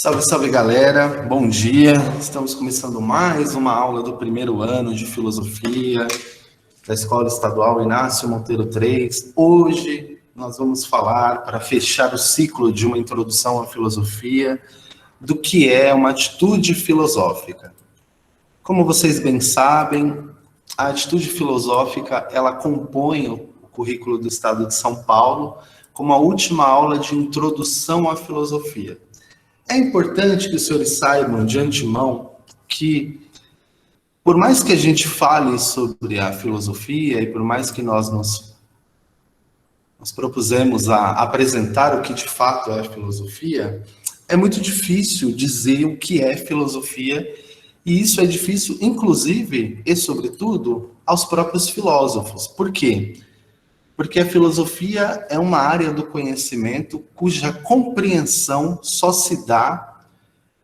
Salve, salve galera, bom dia. Estamos começando mais uma aula do primeiro ano de filosofia da Escola Estadual Inácio Monteiro III. Hoje nós vamos falar, para fechar o ciclo de uma introdução à filosofia, do que é uma atitude filosófica. Como vocês bem sabem, a atitude filosófica ela compõe o currículo do Estado de São Paulo como a última aula de introdução à filosofia. É importante que os senhores saibam de antemão que, por mais que a gente fale sobre a filosofia e por mais que nós nos propusemos a apresentar o que de fato é a filosofia, é muito difícil dizer o que é filosofia, e isso é difícil, inclusive e sobretudo, aos próprios filósofos. Por quê? Porque a filosofia é uma área do conhecimento cuja compreensão só se dá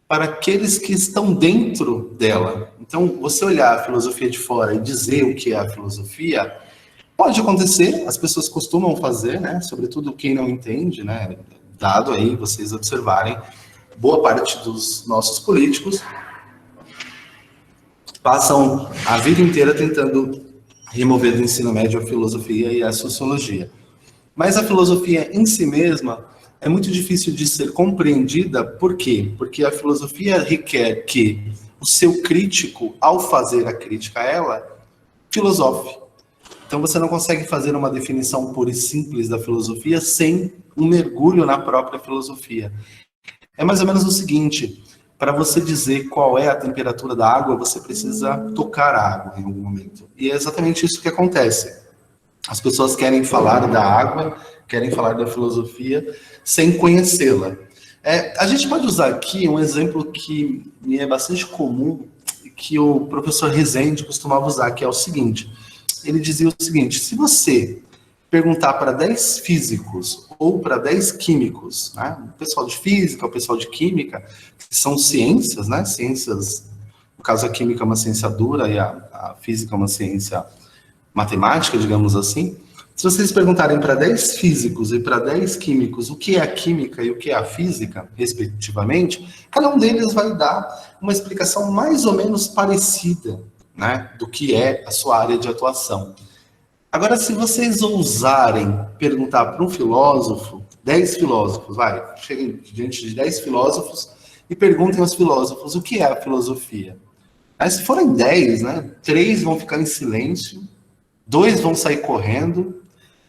para aqueles que estão dentro dela. Então, você olhar a filosofia de fora e dizer o que é a filosofia, pode acontecer, as pessoas costumam fazer, né? Sobretudo quem não entende, né? Dado aí vocês observarem, boa parte dos nossos políticos passam a vida inteira tentando remover do ensino médio a filosofia e a sociologia. Mas a filosofia em si mesma é muito difícil de ser compreendida. Por quê? Porque a filosofia requer que o seu crítico, ao fazer a crítica a ela, filosofe. Então você não consegue fazer uma definição pura e simples da filosofia sem um mergulho na própria filosofia. É mais ou menos o seguinte: para você dizer qual é a temperatura da água, você precisa tocar a água em algum momento. E é exatamente isso que acontece. As pessoas querem falar da água, querem falar da filosofia, sem conhecê-la. A gente pode usar aqui um exemplo que me é bastante comum, que o professor Rezende costumava usar, que é o seguinte. Ele dizia o seguinte: se você perguntar para 10 físicos ou para 10 químicos, né, o pessoal de física, o pessoal de química, que são ciências, né, ciências, no caso a química é uma ciência dura e a física é uma ciência matemática, digamos assim. Se vocês perguntarem para 10 físicos e para 10 químicos o que é a química e o que é a física, respectivamente, cada um deles vai dar uma explicação mais ou menos parecida, né, do que é a sua área de atuação. Agora, se vocês ousarem perguntar para um filósofo, 10 filósofos, cheguem diante de 10 filósofos e perguntem aos filósofos o que é a filosofia. Aí, se forem 10, né, 3 vão ficar em silêncio, 2 vão sair correndo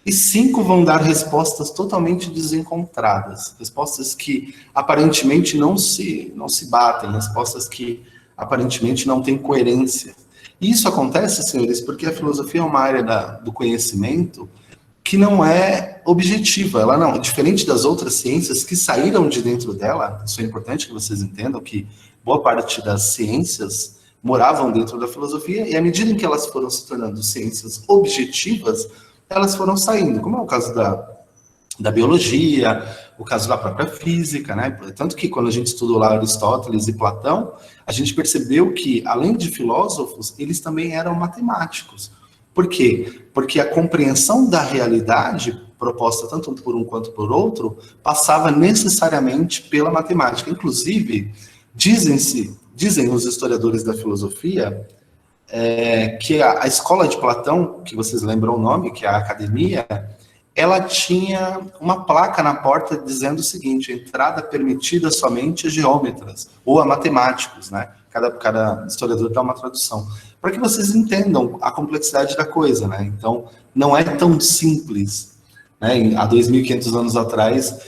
e 5 vão dar respostas totalmente desencontradas, respostas que aparentemente não se batem, respostas que aparentemente não têm coerência. E isso acontece, senhores, porque a filosofia é uma área do conhecimento que não é objetiva. Ela não, diferente das outras ciências que saíram de dentro dela, isso é importante que vocês entendam, que boa parte das ciências moravam dentro da filosofia, e à medida em que elas foram se tornando ciências objetivas, elas foram saindo, como é o caso da biologia, o caso da própria física, né? Tanto que quando a gente estudou lá Aristóteles e Platão, a gente percebeu que, além de filósofos, eles também eram matemáticos. Por quê? Porque a compreensão da realidade, proposta tanto por um quanto por outro, passava necessariamente pela matemática. Inclusive, dizem os historiadores da filosofia, que a escola de Platão, que vocês lembram o nome, que é a academia, ela tinha uma placa na porta dizendo o seguinte: entrada permitida somente a geômetras ou a matemáticos, né? Cada historiador dá uma tradução, para que vocês entendam a complexidade da coisa, né? Então, não é tão simples, né? Há 2.500 anos atrás,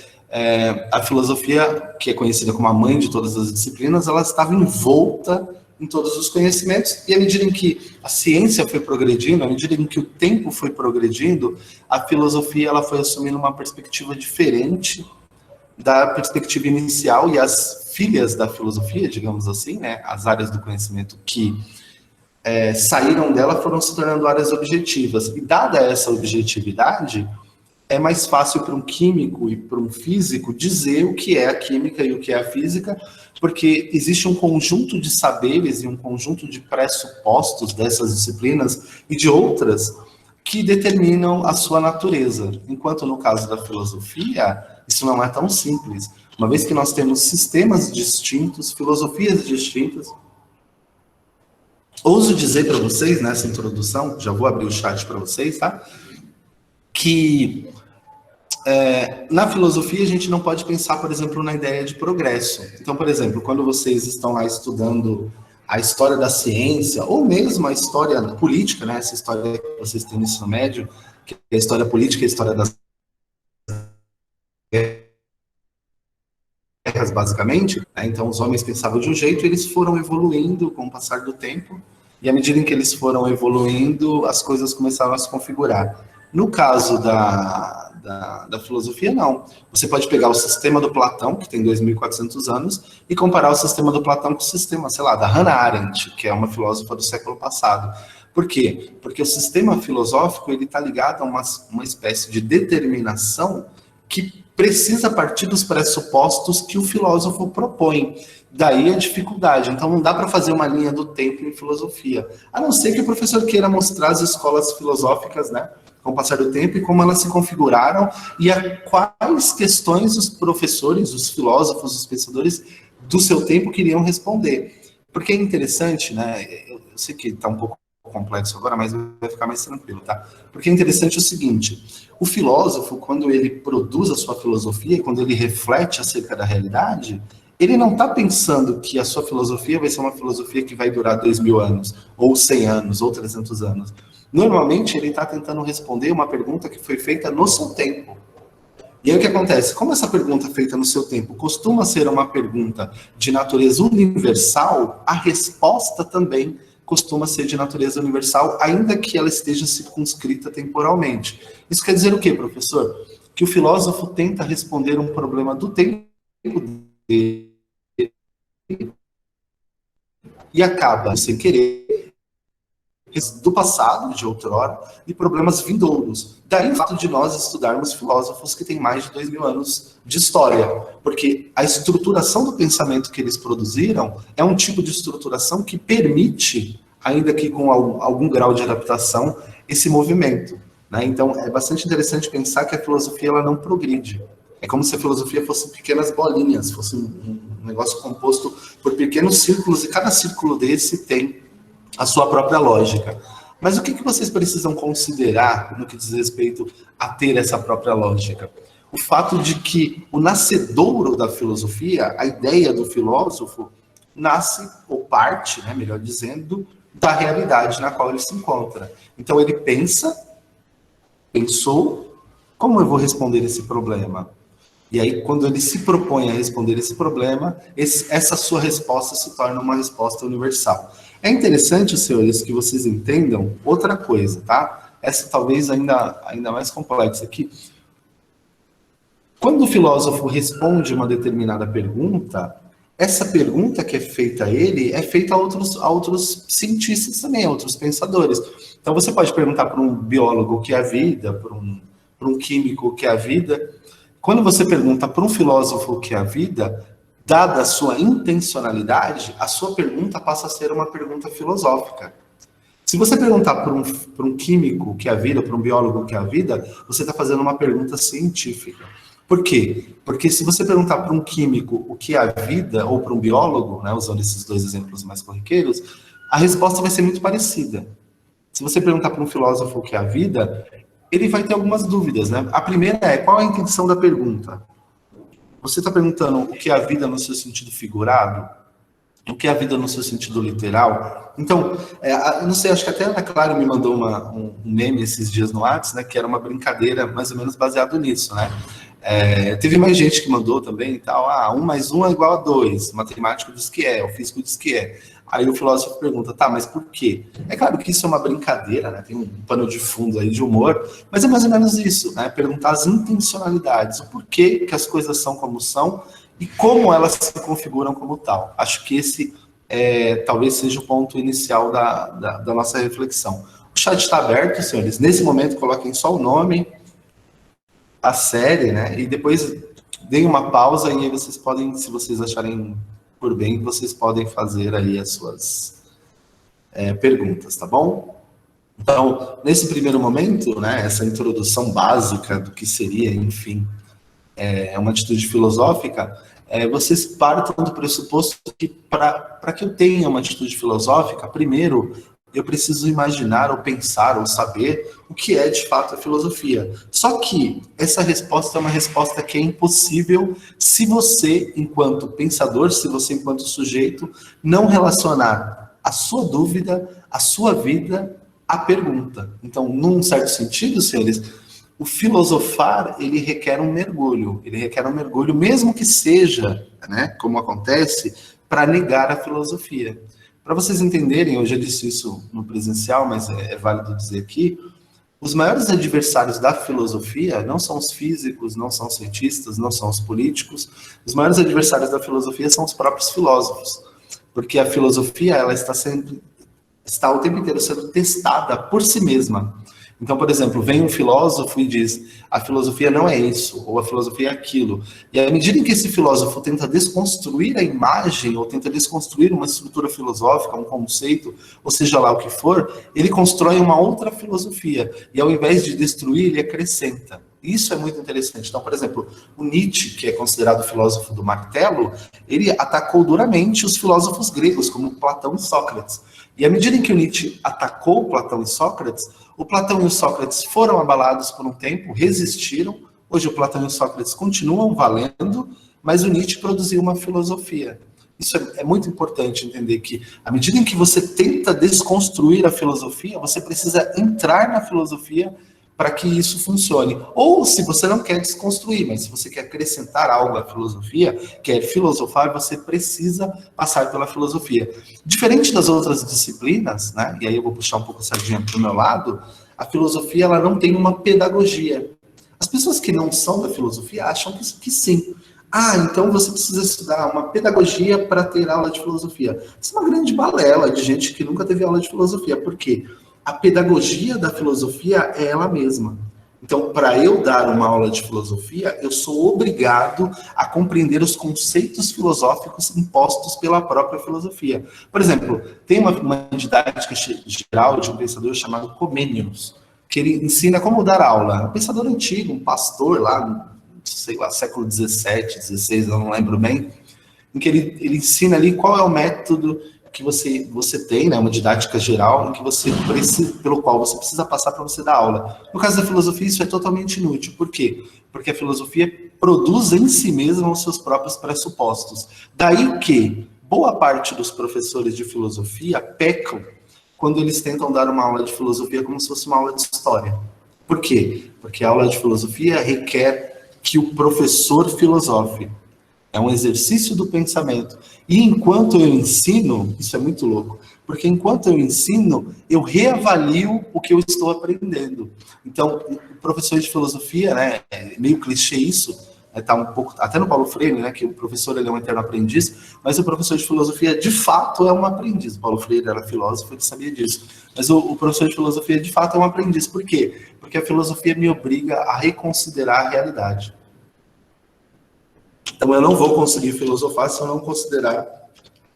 a filosofia, que é conhecida como a mãe de todas as disciplinas, ela estava envolta em todos os conhecimentos, e à medida em que a ciência foi progredindo, à medida em que o tempo foi progredindo, a filosofia ela foi assumindo uma perspectiva diferente da perspectiva inicial, e as filhas da filosofia, digamos assim, né, as áreas do conhecimento que saíram dela foram se tornando áreas objetivas. E dada essa objetividade, é mais fácil para um químico e para um físico dizer o que é a química e o que é a física, porque existe um conjunto de saberes e um conjunto de pressupostos dessas disciplinas e de outras que determinam a sua natureza. Enquanto no caso da filosofia, isso não é tão simples. Uma vez que nós temos sistemas distintos, filosofias distintas, ouso dizer para vocês, nessa introdução, já vou abrir o chat para vocês, tá? Que na filosofia a gente não pode pensar, por exemplo, na ideia de progresso. Então, por exemplo, quando vocês estão lá estudando a história da ciência, ou mesmo a história política, né? Essa história que vocês têm no ensino médio, que é a história política, a história das guerras, basicamente, né? Então os homens pensavam de um jeito e eles foram evoluindo com o passar do tempo, e à medida em que eles foram evoluindo, as coisas começaram a se configurar. No caso da filosofia, não. Você pode pegar o sistema do Platão, que tem 2.400 anos, e comparar o sistema do Platão com o sistema, sei lá, da Hannah Arendt, que é uma filósofa do século passado. Por quê? Porque o sistema filosófico ele está ligado a uma espécie de determinação que precisa partir dos pressupostos que o filósofo propõe. Daí a dificuldade. Então não dá para fazer uma linha do tempo em filosofia. A não ser que o professor queira mostrar as escolas filosóficas, né, com o passar do tempo e como elas se configuraram e a quais questões os professores, os filósofos, os pensadores do seu tempo queriam responder. Porque é interessante, né? Eu sei que está um pouco complexo agora, mas vai ficar mais tranquilo, tá? Porque é interessante o seguinte: o filósofo, quando ele produz a sua filosofia, quando ele reflete acerca da realidade, ele não está pensando que a sua filosofia vai ser uma filosofia que vai durar 2.000 anos, ou 100 anos, ou 300 anos. Normalmente, ele está tentando responder uma pergunta que foi feita no seu tempo. E aí o que acontece? Como essa pergunta feita no seu tempo costuma ser uma pergunta de natureza universal, a resposta também costuma ser de natureza universal, ainda que ela esteja circunscrita temporalmente. Isso quer dizer o quê, professor? Que o filósofo tenta responder um problema do tempo dele e acaba, sem querer, do passado, de outrora, e problemas vindouros. Daí o fato de nós estudarmos filósofos que têm mais de 2.000 anos de história, porque a estruturação do pensamento que eles produziram é um tipo de estruturação que permite, ainda que com algum grau de adaptação, esse movimento, né? Então, é bastante interessante pensar que a filosofia ela não progride. É como se a filosofia fosse pequenas bolinhas, fosse um negócio composto por pequenos círculos, e cada círculo desse tem a sua própria lógica. Mas o que vocês precisam considerar no que diz respeito a ter essa própria lógica? O fato de que o nascedouro da filosofia, a ideia do filósofo, nasce, ou parte, né, melhor dizendo, da realidade na qual ele se encontra. Então ele pensou, como eu vou responder esse problema? E aí, quando ele se propõe a responder esse problema, essa sua resposta se torna uma resposta universal. É interessante, senhores, que vocês entendam outra coisa, tá? Essa talvez ainda mais complexa aqui. Quando o filósofo responde uma determinada pergunta, essa pergunta que é feita a ele é feita a outros cientistas também, a outros pensadores. Então, você pode perguntar para um biólogo o que é a vida, para um químico o que é a vida. Quando você pergunta para um filósofo o que é a vida, dada a sua intencionalidade, a sua pergunta passa a ser uma pergunta filosófica. Se você perguntar para um químico o que é a vida, para um biólogo o que é a vida, você está fazendo uma pergunta científica. Por quê? Porque se você perguntar para um químico o que é a vida, ou para um biólogo, né, usando esses dois exemplos mais corriqueiros, a resposta vai ser muito parecida. Se você perguntar para um filósofo o que é a vida, ele vai ter algumas dúvidas, né? A primeira é, qual a intenção da pergunta? Você está perguntando o que é a vida no seu sentido figurado? O que é a vida no seu sentido literal? Então, não sei, acho que até a Ana Clara me mandou um meme esses dias no WhatsApp, né? Que era uma brincadeira mais ou menos baseado nisso, né? Teve mais gente que mandou também e tal. 1 mais 1 é igual a 2. O matemático diz que é, o físico diz que é. Aí o filósofo pergunta, tá, mas por quê? É claro que isso é uma brincadeira, né? Tem um pano de fundo aí de humor, mas é mais ou menos isso, né? Perguntar as intencionalidades, o porquê que as coisas são como são e como elas se configuram como tal. Acho que esse talvez seja o ponto inicial da nossa reflexão. O chat está aberto, senhores. Nesse momento, coloquem só o nome, a série, né? E depois deem uma pausa e aí vocês podem, se vocês acharem por bem, vocês podem fazer aí as suas perguntas, tá bom? Então, nesse primeiro momento, né, essa introdução básica do que seria, enfim, uma atitude filosófica, vocês partam do pressuposto que para que eu tenha uma atitude filosófica, primeiro eu preciso imaginar ou pensar ou saber o que é de fato a filosofia. Só que essa resposta é uma resposta que é impossível se você, enquanto pensador, se você, enquanto sujeito, não relacionar a sua dúvida, a sua vida à pergunta. Então, num certo sentido, senhores, o filosofar, ele requer um mergulho mesmo que seja, né, como acontece, para negar a filosofia. Para vocês entenderem, eu já disse isso no presencial, mas é válido dizer aqui, os maiores adversários da filosofia não são os físicos, não são os cientistas, não são os políticos, os maiores adversários da filosofia são os próprios filósofos, porque a filosofia ela está o tempo inteiro sendo testada por si mesma. Então, por exemplo, vem um filósofo e diz, a filosofia não é isso, ou a filosofia é aquilo. E à medida em que esse filósofo tenta desconstruir a imagem, ou tenta desconstruir uma estrutura filosófica, um conceito, ou seja lá o que for, ele constrói uma outra filosofia. E ao invés de destruir, ele acrescenta. Isso é muito interessante. Então, por exemplo, o Nietzsche, que é considerado o filósofo do martelo, ele atacou duramente os filósofos gregos, como Platão e Sócrates. E à medida em que o Nietzsche atacou Platão e Sócrates, o Platão e o Sócrates foram abalados por um tempo, resistiram. Hoje o Platão e o Sócrates continuam valendo, mas o Nietzsche produziu uma filosofia. Isso é muito importante entender que, à medida em que você tenta desconstruir a filosofia, você precisa entrar na filosofia para que isso funcione. Ou, se você não quer desconstruir, mas se você quer acrescentar algo à filosofia, quer filosofar, você precisa passar pela filosofia. Diferente das outras disciplinas, né, e aí eu vou puxar um pouco a sardinha para o meu lado, a filosofia ela não tem uma pedagogia. As pessoas que não são da filosofia acham que sim. Ah, então você precisa estudar uma pedagogia para ter aula de filosofia. Isso é uma grande balela de gente que nunca teve aula de filosofia. Por quê? A pedagogia da filosofia é ela mesma. Então, para eu dar uma aula de filosofia, eu sou obrigado a compreender os conceitos filosóficos impostos pela própria filosofia. Por exemplo, tem uma didática geral de um pensador chamado Comênios, que ele ensina como dar aula. Um pensador antigo, um pastor lá, sei lá, século XVII, XVI, eu não lembro bem, em que ele ensina ali qual é o método que você tem, né, uma didática geral, em que você precisa, pelo qual você precisa passar para você dar aula. No caso da filosofia, isso é totalmente inútil. Por quê? Porque a filosofia produz em si mesma os seus próprios pressupostos. Daí que boa parte dos professores de filosofia pecam quando eles tentam dar uma aula de filosofia como se fosse uma aula de história. Por quê? Porque a aula de filosofia requer que o professor filosofe. É um exercício do pensamento. E enquanto eu ensino, isso é muito louco, porque enquanto eu ensino, eu reavalio o que eu estou aprendendo. Então, o professor de filosofia, né, é meio clichê isso, tá um pouco, até no Paulo Freire, né, que o professor ele é um eterno aprendiz, mas o professor de filosofia, de fato, é um aprendiz. O Paulo Freire era filósofo, ele sabia disso. Mas o professor de filosofia, de fato, é um aprendiz. Por quê? Porque a filosofia me obriga a reconsiderar a realidade. Então, eu não vou conseguir filosofar se eu não considerar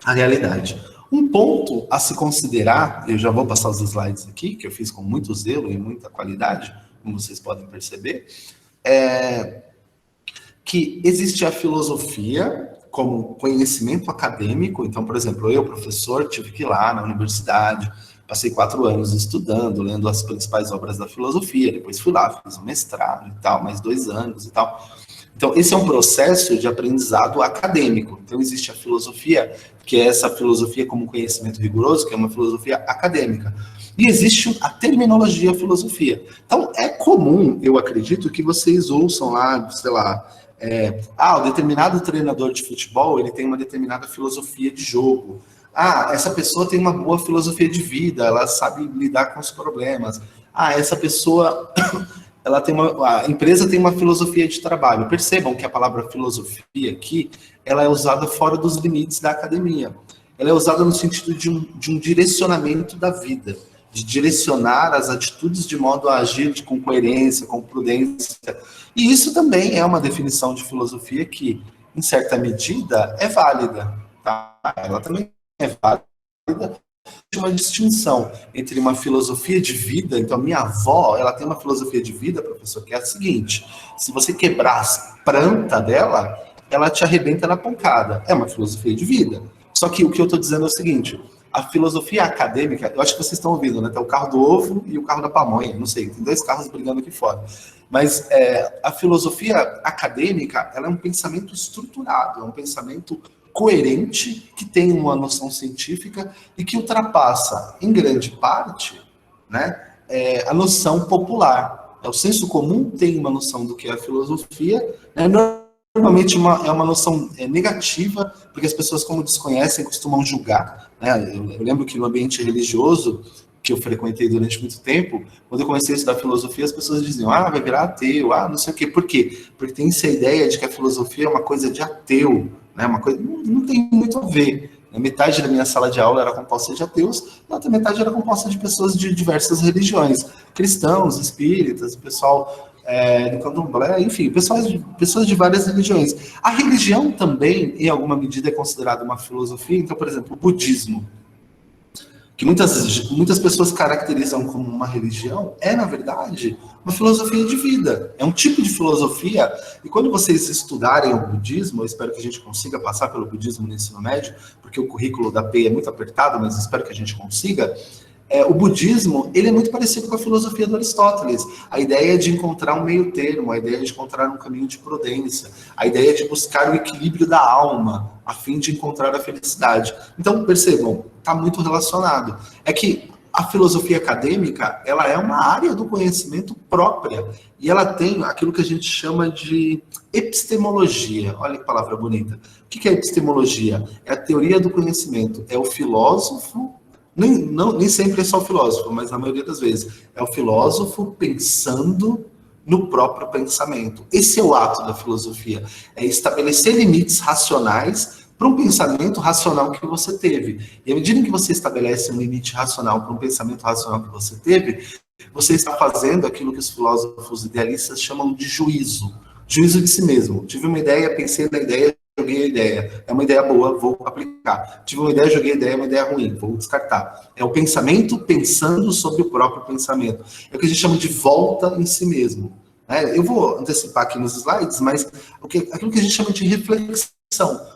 a realidade. Um ponto a se considerar, eu já vou passar os slides aqui, que eu fiz com muito zelo e muita qualidade, como vocês podem perceber, é que existe a filosofia como conhecimento acadêmico. Então, por exemplo, eu, professor, tive que ir lá na universidade, passei 4 anos estudando, lendo as principais obras da filosofia, depois fui lá, fiz um mestrado e tal, mais 2 anos e tal. Então, esse é um processo de aprendizado acadêmico. Então, existe a filosofia, que é essa filosofia como conhecimento rigoroso, que é uma filosofia acadêmica. E existe a terminologia filosofia. Então, é comum, eu acredito, que vocês ouçam lá, sei lá, o determinado treinador de futebol, ele tem uma determinada filosofia de jogo. Ah, essa pessoa tem uma boa filosofia de vida, ela sabe lidar com os problemas. Ah, essa pessoa... a empresa tem uma filosofia de trabalho. Percebam que a palavra filosofia aqui, ela é usada fora dos limites da academia. Ela é usada no sentido de um direcionamento da vida, de direcionar as atitudes de modo a agir com coerência, com prudência. E isso também é uma definição de filosofia que, em certa medida, é válida. Tá? Ela também é válida. Uma distinção entre uma filosofia de vida. Então, minha avó, ela tem uma filosofia de vida, professor, que é a seguinte: se você quebrar as plantas dela, ela te arrebenta na pancada. É uma filosofia de vida. Só que o que eu estou dizendo é o seguinte, a filosofia acadêmica, eu acho que vocês estão ouvindo, né? Tem o carro do ovo e o carro da pamonha, não sei, tem 2 carros brigando aqui fora. Mas a filosofia acadêmica, ela é um pensamento estruturado, é um pensamento coerente, que tem uma noção científica e que ultrapassa, em grande parte, né, a noção popular. O senso comum tem uma noção do que é a filosofia, né, normalmente é uma noção negativa, porque as pessoas, como desconhecem, costumam julgar. Né? Eu lembro que no ambiente religioso, que eu frequentei durante muito tempo, quando eu comecei a estudar filosofia, as pessoas diziam, vai virar ateu, não sei o quê. Por quê? Porque tem essa ideia de que a filosofia é uma coisa de ateu, né? Uma coisa, não tem muito a ver. Metade da minha sala de aula era composta de ateus, a outra metade era composta de pessoas de diversas religiões, cristãos, espíritas, pessoal do candomblé, enfim, pessoas de várias religiões. A religião também, em alguma medida, é considerada uma filosofia. Então, por exemplo, o budismo, que muitas pessoas caracterizam como uma religião, na verdade, uma filosofia de vida. É um tipo de filosofia, e quando vocês estudarem o budismo, eu espero que a gente consiga passar pelo budismo no ensino médio, porque o currículo da PEI é muito apertado, mas espero que a gente consiga. O budismo, ele é muito parecido com a filosofia do Aristóteles. A ideia de encontrar um meio termo, a ideia de encontrar um caminho de prudência, a ideia de buscar o equilíbrio da alma, a fim de encontrar a felicidade. Então, percebam, está muito relacionado. É que a filosofia acadêmica, ela é uma área do conhecimento própria, e ela tem aquilo que a gente chama de epistemologia. Olha que palavra bonita. O que é epistemologia? É a teoria do conhecimento. É o filósofo, nem sempre é só o filósofo, mas na maioria das vezes, é o filósofo pensando no próprio pensamento. Esse é o ato da filosofia, é estabelecer limites racionais para um pensamento racional que você teve. E à medida que você estabelece um limite racional para um pensamento racional que você teve, você está fazendo aquilo que os filósofos idealistas chamam de juízo. Juízo de si mesmo. Tive uma ideia, pensei na ideia, joguei a ideia. É uma ideia boa, vou aplicar. Tive uma ideia, joguei a ideia, é uma ideia ruim, vou descartar. É o pensamento pensando sobre o próprio pensamento. É o que a gente chama de volta em si mesmo. Eu vou antecipar aqui nos slides, mas aquilo que a gente chama de reflexão.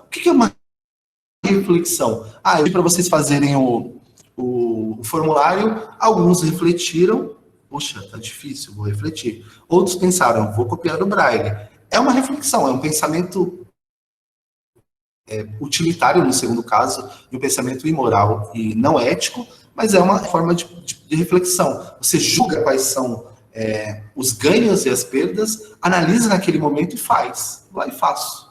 O que é uma reflexão? Eu pedi para vocês fazerem o formulário, alguns refletiram, poxa, tá difícil, vou refletir. Outros pensaram, vou copiar o Braille. É uma reflexão, é um pensamento utilitário, no segundo caso, de um pensamento imoral e não ético, mas é uma forma de reflexão. Você julga quais são os ganhos e as perdas, analisa naquele momento e faz. Vai e faço.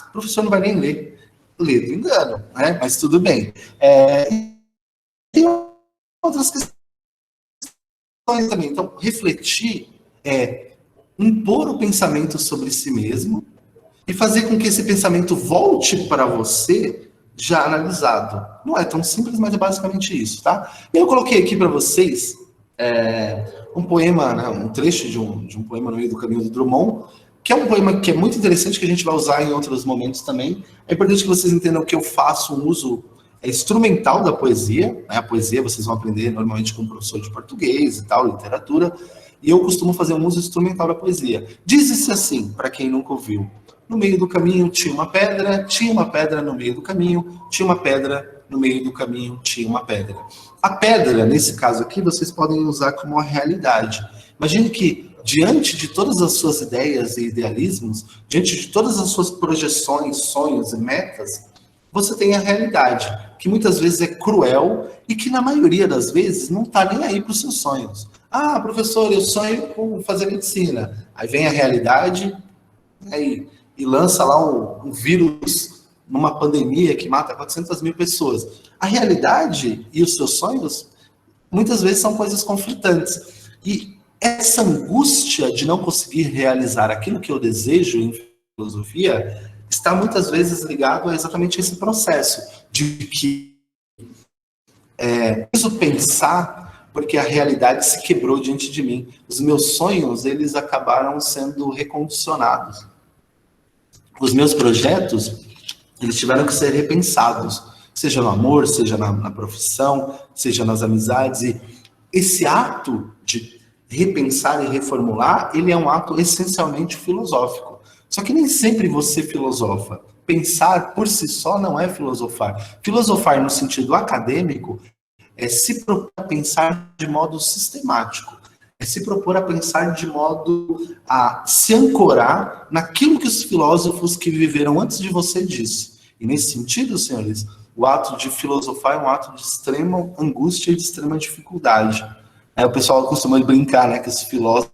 O professor não vai nem ler. Lê do engano, né? Mas tudo bem. Tem outras questões também. Então, refletir é impor o pensamento sobre si mesmo e fazer com que esse pensamento volte para você já analisado. Não é tão simples, mas é basicamente isso, tá? Eu coloquei aqui para vocês um poema, né, um trecho de um poema no meio do caminho do Drummond, que é um poema que é muito interessante, que a gente vai usar em outros momentos também. É importante que vocês entendam que eu faço um uso instrumental da poesia, né? A poesia vocês vão aprender normalmente com um professor de português e tal, literatura, e eu costumo fazer um uso instrumental da poesia. Diz-se assim, para quem nunca ouviu: no meio do caminho tinha uma pedra no meio do caminho, tinha uma pedra no meio do caminho, tinha uma pedra. A pedra, nesse caso aqui, vocês podem usar como uma realidade. Imagine que, diante de todas as suas ideias e idealismos, diante de todas as suas projeções, sonhos e metas, você tem a realidade, que muitas vezes é cruel e que, na maioria das vezes, não está nem aí para os seus sonhos. Professor, eu sonho com fazer medicina. Aí vem a realidade, e lança lá um vírus numa pandemia que mata 400 mil pessoas. A realidade e os seus sonhos, muitas vezes, são coisas conflitantes. E essa angústia de não conseguir realizar aquilo que eu desejo em filosofia está muitas vezes ligado a exatamente esse processo de que preciso pensar porque a realidade se quebrou diante de mim. Os meus sonhos, eles acabaram sendo recondicionados. Os meus projetos, eles tiveram que ser repensados, seja no amor, seja na profissão, seja nas amizades. E esse ato de repensar e reformular, ele é um ato essencialmente filosófico. Só que nem sempre você filosofa. Pensar por si só não é filosofar. Filosofar no sentido acadêmico é se propor a pensar de modo sistemático. É se propor a pensar de modo a se ancorar naquilo que os filósofos que viveram antes de você disse. E nesse sentido, senhores, o ato de filosofar é um ato de extrema angústia e de extrema dificuldade. O pessoal costuma brincar, né, que os filósofos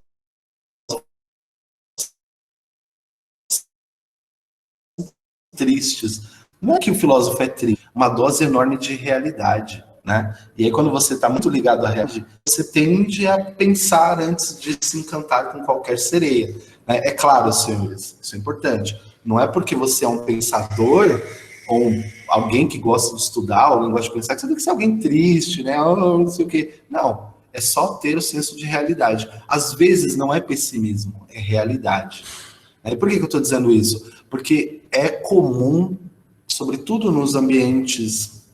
tristes. Não é que o filósofo é triste, uma dose enorme de realidade, né? E aí quando você está muito ligado à realidade, você tende a pensar antes de se encantar com qualquer sereia. Né? É claro, senhores, isso é importante. Não é porque você é um pensador ou alguém que gosta de estudar, alguém que gosta de pensar, que você tem que ser alguém triste, né? Oh, não sei o quê. Não, é só ter o senso de realidade. Às vezes não é pessimismo, é realidade. E por que eu estou dizendo isso? Porque é comum, sobretudo nos ambientes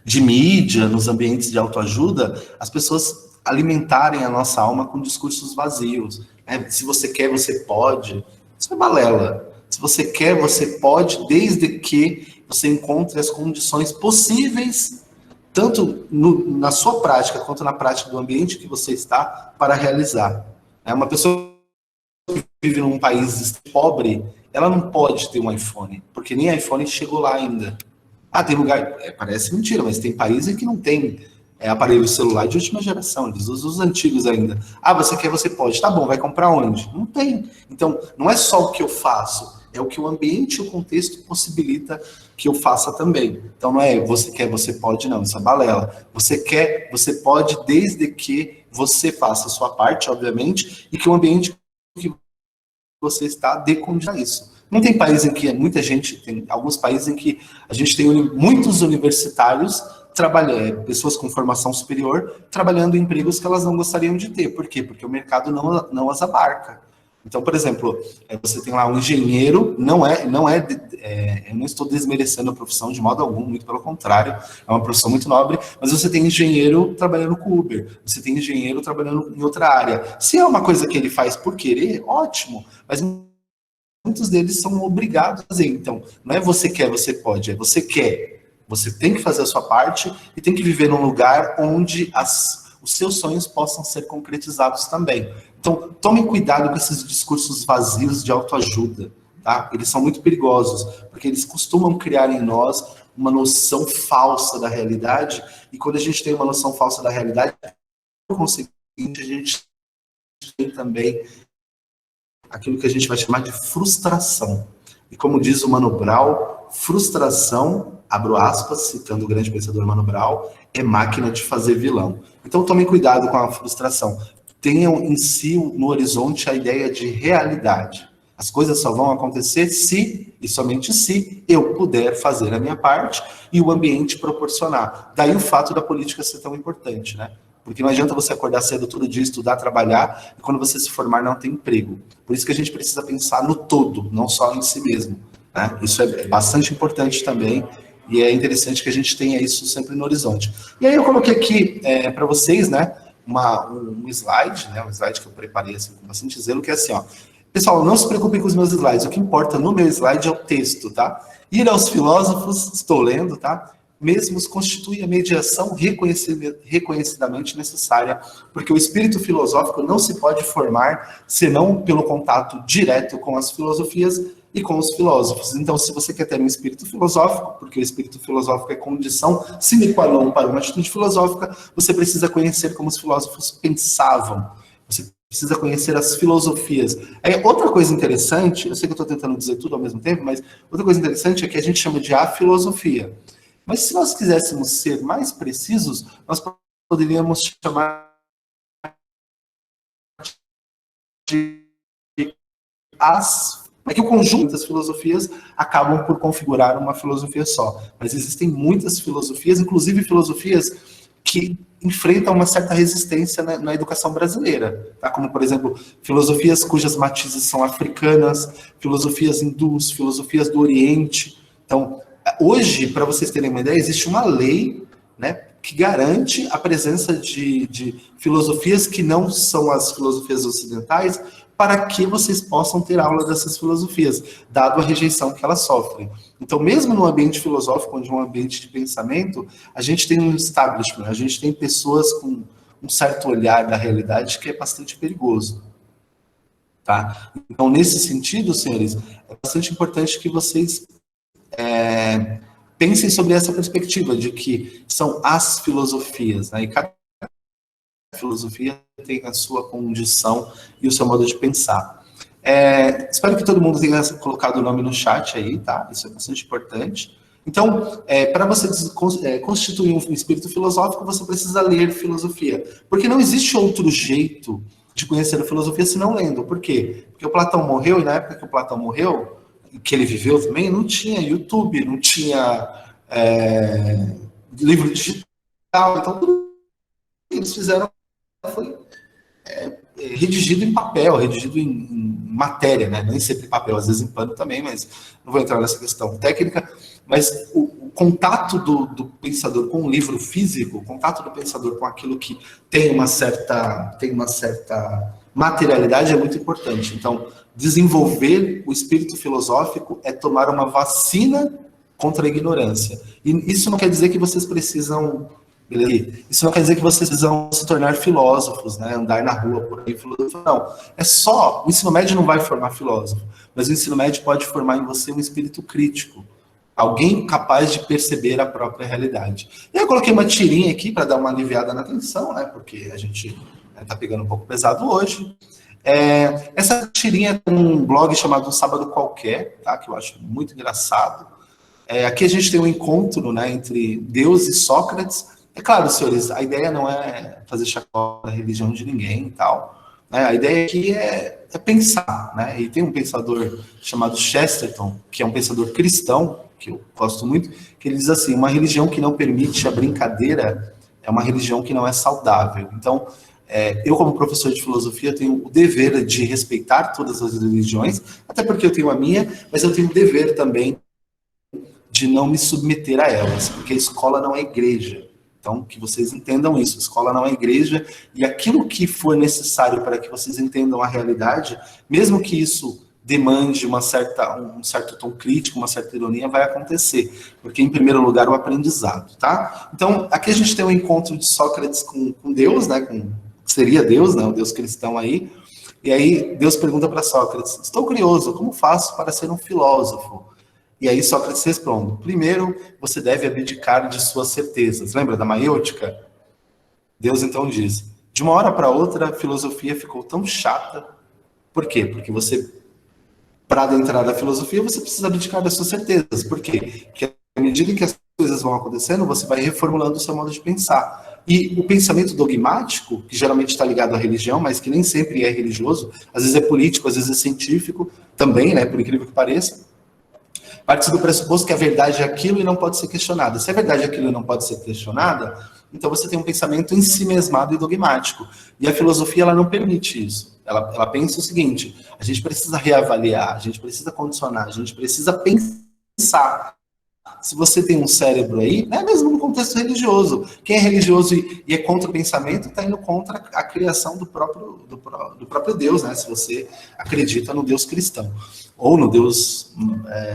de mídia, nos ambientes de autoajuda, as pessoas alimentarem a nossa alma com discursos vazios. Né? Se você quer, você pode. Isso é balela. Se você quer, você pode, desde que você encontre as condições possíveis, tanto na sua prática, quanto na prática do ambiente que você está, para realizar. Uma pessoa que vive num país pobre, ela não pode ter um iPhone, porque nem iPhone chegou lá ainda. Tem lugar, parece mentira, mas tem países que não tem aparelho celular de última geração, eles usam os antigos ainda. Você quer, você pode. Tá bom, vai comprar onde? Não tem. Então, não é só o que eu faço, é o que o ambiente e o contexto possibilita que eu faça também. Então, não é você quer, você pode, não, isso é balela. Você quer, você pode, desde que você faça a sua parte, obviamente, e que o ambiente que você está dê condição a isso. Não tem país em que muita gente, tem alguns países em que a gente tem muitos universitários trabalhando, pessoas com formação superior, trabalhando em empregos que elas não gostariam de ter. Por quê? Porque o mercado não as abarca. Então, por exemplo, você tem lá um engenheiro, eu não estou desmerecendo a profissão de modo algum, muito pelo contrário, é uma profissão muito nobre, mas você tem engenheiro trabalhando com Uber, você tem engenheiro trabalhando em outra área. Se é uma coisa que ele faz por querer, ótimo, mas muitos deles são obrigados a fazer. Então, não é você quer, você pode, é você quer. Você tem que fazer a sua parte e tem que viver num lugar onde os seus sonhos possam ser concretizados também. Então, tome cuidado com esses discursos vazios de autoajuda, tá? Eles são muito perigosos, porque eles costumam criar em nós uma noção falsa da realidade, e quando a gente tem uma noção falsa da realidade, por conseguinte, a gente tem também aquilo que a gente vai chamar de frustração. E como diz o Mano Brown, frustração, abro aspas, citando o grande pensador Mano Brown, é máquina de fazer vilão. Então tomem cuidado com a frustração. Tenham em si, no horizonte, a ideia de realidade. As coisas só vão acontecer se, e somente se, eu puder fazer a minha parte e o ambiente proporcionar. Daí o fato da política ser tão importante, né? Porque não adianta você acordar cedo todo dia, estudar, trabalhar, e quando você se formar não tem emprego. Por isso que a gente precisa pensar no todo, não só em si mesmo. Né? Isso é bastante importante também, e é interessante que a gente tenha isso sempre no horizonte. E aí eu coloquei aqui para vocês, né, um slide, né, um slide que eu preparei assim, com bastante zelo, que é assim, ó. Pessoal, não se preocupem com os meus slides, o que importa no meu slide é o texto, tá? Ir aos filósofos, estou lendo, tá? Mesmos constitui a mediação reconhecidamente necessária, porque o espírito filosófico não se pode formar senão pelo contato direto com as filosofias e com os filósofos. Então, se você quer ter um espírito filosófico, porque o espírito filosófico é condição sine qua non para uma atitude filosófica, você precisa conhecer como os filósofos pensavam. Você precisa conhecer as filosofias. Outra coisa interessante, eu sei que eu estou tentando dizer tudo ao mesmo tempo, mas outra coisa interessante é que a gente chama de a filosofia. Mas se nós quiséssemos ser mais precisos, nós poderíamos chamar de que o conjunto das filosofias acabam por configurar uma filosofia só. Mas existem muitas filosofias, inclusive filosofias que enfrentam uma certa resistência na educação brasileira, tá? Como, por exemplo, filosofias cujas matizes são africanas, filosofias hindus, filosofias do Oriente. Então, hoje, para vocês terem uma ideia, existe uma lei, né, que garante a presença de filosofias que não são as filosofias ocidentais para que vocês possam ter aula dessas filosofias, dado a rejeição que elas sofrem. Então, mesmo no ambiente filosófico, onde é um ambiente de pensamento, a gente tem um establishment, a gente tem pessoas com um certo olhar da realidade que é bastante perigoso. Tá? Então, nesse sentido, senhores, é bastante importante que vocês pensem sobre essa perspectiva de que são as filosofias, né? E cada filosofia tem a sua condição e o seu modo de pensar. Espero que todo mundo tenha colocado o nome no chat aí, tá? Isso é bastante importante. Então, para você constituir um espírito filosófico, você precisa ler filosofia. Porque não existe outro jeito de conhecer a filosofia senão lendo. Por quê? Porque o Platão morreu, e na época que o Platão morreu, que ele viveu também, não tinha YouTube, não tinha livro digital. Então, tudo que eles fizeram foi redigido em papel, redigido em matéria, né? Nem sempre em papel, às vezes em pano também, mas não vou entrar nessa questão técnica. Mas o contato do pensador com o livro físico, o contato do pensador com aquilo que tem uma certa materialidade é muito importante. Então, desenvolver o espírito filosófico é tomar uma vacina contra a ignorância. E isso não quer dizer que vocês precisam... Isso não quer dizer que vocês precisam se tornar filósofos, né? Andar na rua por aí filosofar. Não. É só... O ensino médio não vai formar filósofo, mas o ensino médio pode formar em você um espírito crítico. Alguém capaz de perceber a própria realidade. E eu coloquei uma tirinha aqui para dar uma aliviada na tensão, né? Porque a gente está pegando um pouco pesado hoje. Essa tirinha é um blog chamado Um Sábado Qualquer, tá? Que eu acho muito engraçado. Aqui a gente tem um encontro, né, entre Deus e Sócrates. É claro, senhores, a ideia não é fazer chacota da religião de ninguém e tal. Né? A ideia aqui é pensar, né? E tem um pensador chamado Chesterton, que é um pensador cristão, que eu gosto muito, que ele diz assim: uma religião que não permite a brincadeira é uma religião que não é saudável. Então, eu como professor de filosofia tenho o dever de respeitar todas as religiões, até porque eu tenho a minha, mas eu tenho o dever também de não me submeter a elas, porque a escola não é igreja. Então, que vocês entendam isso. A escola não é igreja, e aquilo que for necessário para que vocês entendam a realidade, mesmo que isso demande um certo tom crítico, uma certa ironia, vai acontecer. Porque, em primeiro lugar, o aprendizado, tá? Então, aqui a gente tem um encontro de Sócrates com Deus, né? Seria Deus, né? O Deus cristão aí. E aí, Deus pergunta para Sócrates: estou curioso, como faço para ser um filósofo? E aí Sócrates responde: primeiro, você deve abdicar de suas certezas. Lembra da maiêutica? Deus então diz: de uma hora para outra, a filosofia ficou tão chata. Por quê? Porque você, para adentrar na filosofia, você precisa abdicar das suas certezas. Por quê? Porque à medida que as coisas vão acontecendo, você vai reformulando o seu modo de pensar. E o pensamento dogmático, que geralmente está ligado à religião, mas que nem sempre é religioso, às vezes é político, às vezes é científico, também, né, por incrível que pareça, parte do pressuposto que a verdade é aquilo e não pode ser questionada. Se a verdade é aquilo e não pode ser questionada, então você tem um pensamento em si mesmado e dogmático. E a filosofia, ela não permite isso. Ela pensa o seguinte: a gente precisa reavaliar, a gente precisa condicionar, a gente precisa pensar. Se você tem um cérebro aí, né, mesmo no contexto religioso, quem é religioso e é contra o pensamento, está indo contra a criação do próprio Deus, né? Se você acredita no Deus cristão, ou no Deus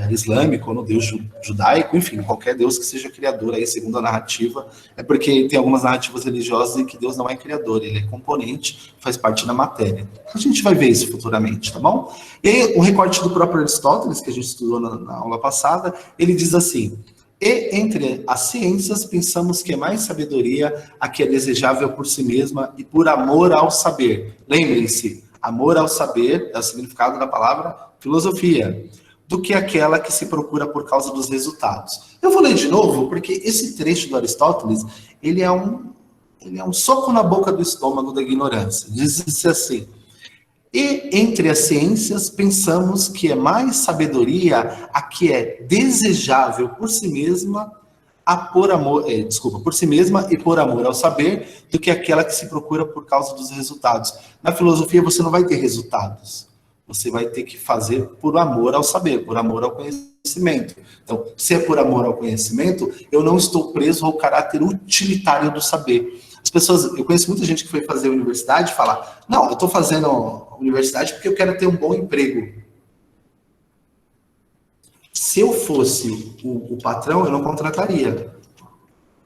islâmico, ou no Deus judaico, enfim, qualquer Deus que seja criador aí, segundo a narrativa, é porque tem algumas narrativas religiosas em que Deus não é criador, ele é componente, faz parte da matéria. A gente vai ver isso futuramente, tá bom? E aí, o recorte do próprio Aristóteles, que a gente estudou na aula passada, ele diz assim: e entre as ciências pensamos que é mais sabedoria a que é desejável por si mesma e por amor ao saber. Lembrem-se, amor ao saber é o significado da palavra filosofia, do que aquela que se procura por causa dos resultados. Eu vou ler de novo, porque esse trecho do Aristóteles, ele é um soco na boca do estômago da ignorância. Diz-se assim: e entre as ciências pensamos que é mais sabedoria a que é desejável por si mesma por si mesma e por amor ao saber, do que aquela que se procura por causa dos resultados. Na filosofia você não vai ter resultados. Você vai ter que fazer por amor ao saber, por amor ao conhecimento. Então, se é por amor ao conhecimento, eu não estou preso ao caráter utilitário do saber. As pessoas, eu conheço muita gente que foi fazer universidade e fala, não, eu estou fazendo universidade porque eu quero ter um bom emprego. Se eu fosse o patrão, eu não contrataria.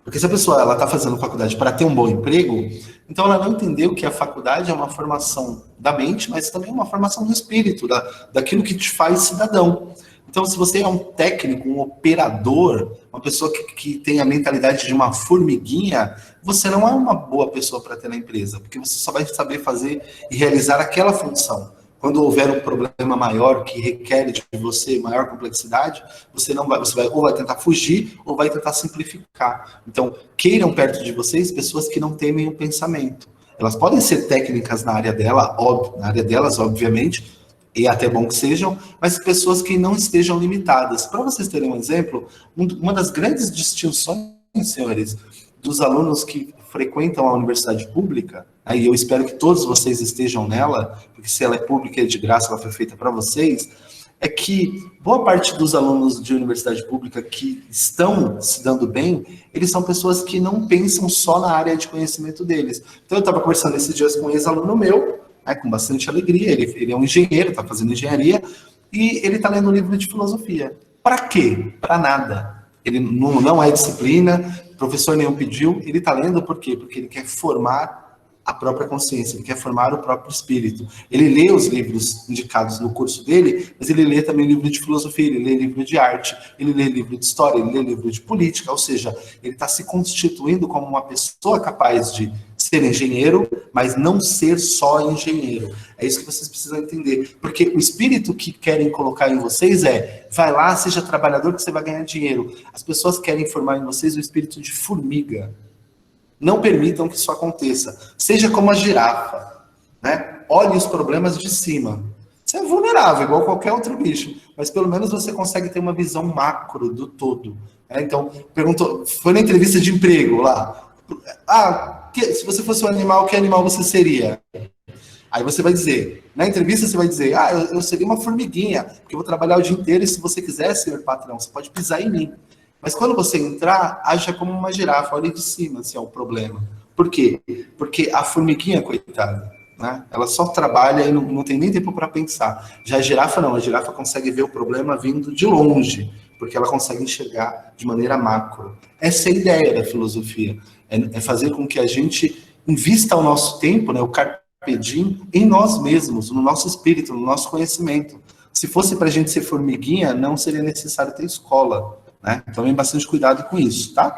Porque se a pessoa está fazendo faculdade para ter um bom emprego, então ela não entendeu que a faculdade é uma formação da mente, mas também uma formação do espírito, daquilo que te faz cidadão. Então, se você é um técnico, um operador, uma pessoa que tem a mentalidade de uma formiguinha, você não é uma boa pessoa para ter na empresa, porque você só vai saber fazer e realizar aquela função. Quando houver um problema maior que requer de você maior complexidade, você vai ou vai tentar fugir ou vai tentar simplificar. Então, queiram perto de vocês pessoas que não temem o pensamento. Elas podem ser técnicas na área delas, obviamente, e é até bom que sejam, mas pessoas que não estejam limitadas. Para vocês terem um exemplo, uma das grandes distinções, senhores, dos alunos que frequentam a universidade pública, e eu espero que todos vocês estejam nela, porque se ela é pública e é de graça, ela foi feita para vocês, é que boa parte dos alunos de universidade pública que estão se dando bem, eles são pessoas que não pensam só na área de conhecimento deles. Então eu estava conversando esses dias com um ex-aluno meu, com bastante alegria, ele é um engenheiro, está fazendo engenharia, e ele está lendo um livro de filosofia. Para quê? Para nada. Ele não é disciplina, professor nenhum pediu, ele está lendo por quê? Porque ele quer formar a própria consciência, ele quer formar o próprio espírito. Ele lê os livros indicados no curso dele, mas ele lê também livro de filosofia, ele lê livro de arte, ele lê livro de história, ele lê livro de política, ou seja, ele está se constituindo como uma pessoa capaz de ser engenheiro, mas não ser só engenheiro. É isso que vocês precisam entender. Porque o espírito que querem colocar em vocês vai lá, seja trabalhador que você vai ganhar dinheiro. As pessoas querem formar em vocês o espírito de formiga. Não permitam que isso aconteça. Seja como a girafa, né? Olhe os problemas de cima. Você é vulnerável, igual qualquer outro bicho, mas pelo menos você consegue ter uma visão macro do todo. Então, perguntou, foi na entrevista de emprego lá. Se você fosse um animal, que animal você seria? Aí você vai dizer, na entrevista você vai dizer, eu seria uma formiguinha, porque eu vou trabalhar o dia inteiro e se você quiser, senhor patrão, você pode pisar em mim. Mas quando você entrar, aja como uma girafa, olha de cima, se é um problema. Por quê? Porque a formiguinha, coitada, né? Ela só trabalha e não tem nem tempo para pensar. Já a girafa não, a girafa consegue ver o problema vindo de longe, porque ela consegue enxergar de maneira macro. Essa é a ideia da filosofia, é fazer com que a gente invista o nosso tempo, né, o carpe diem, em nós mesmos, no nosso espírito, no nosso conhecimento. Se fosse para a gente ser formiguinha, não seria necessário ter escola. Né? Tomem bastante cuidado com isso, tá?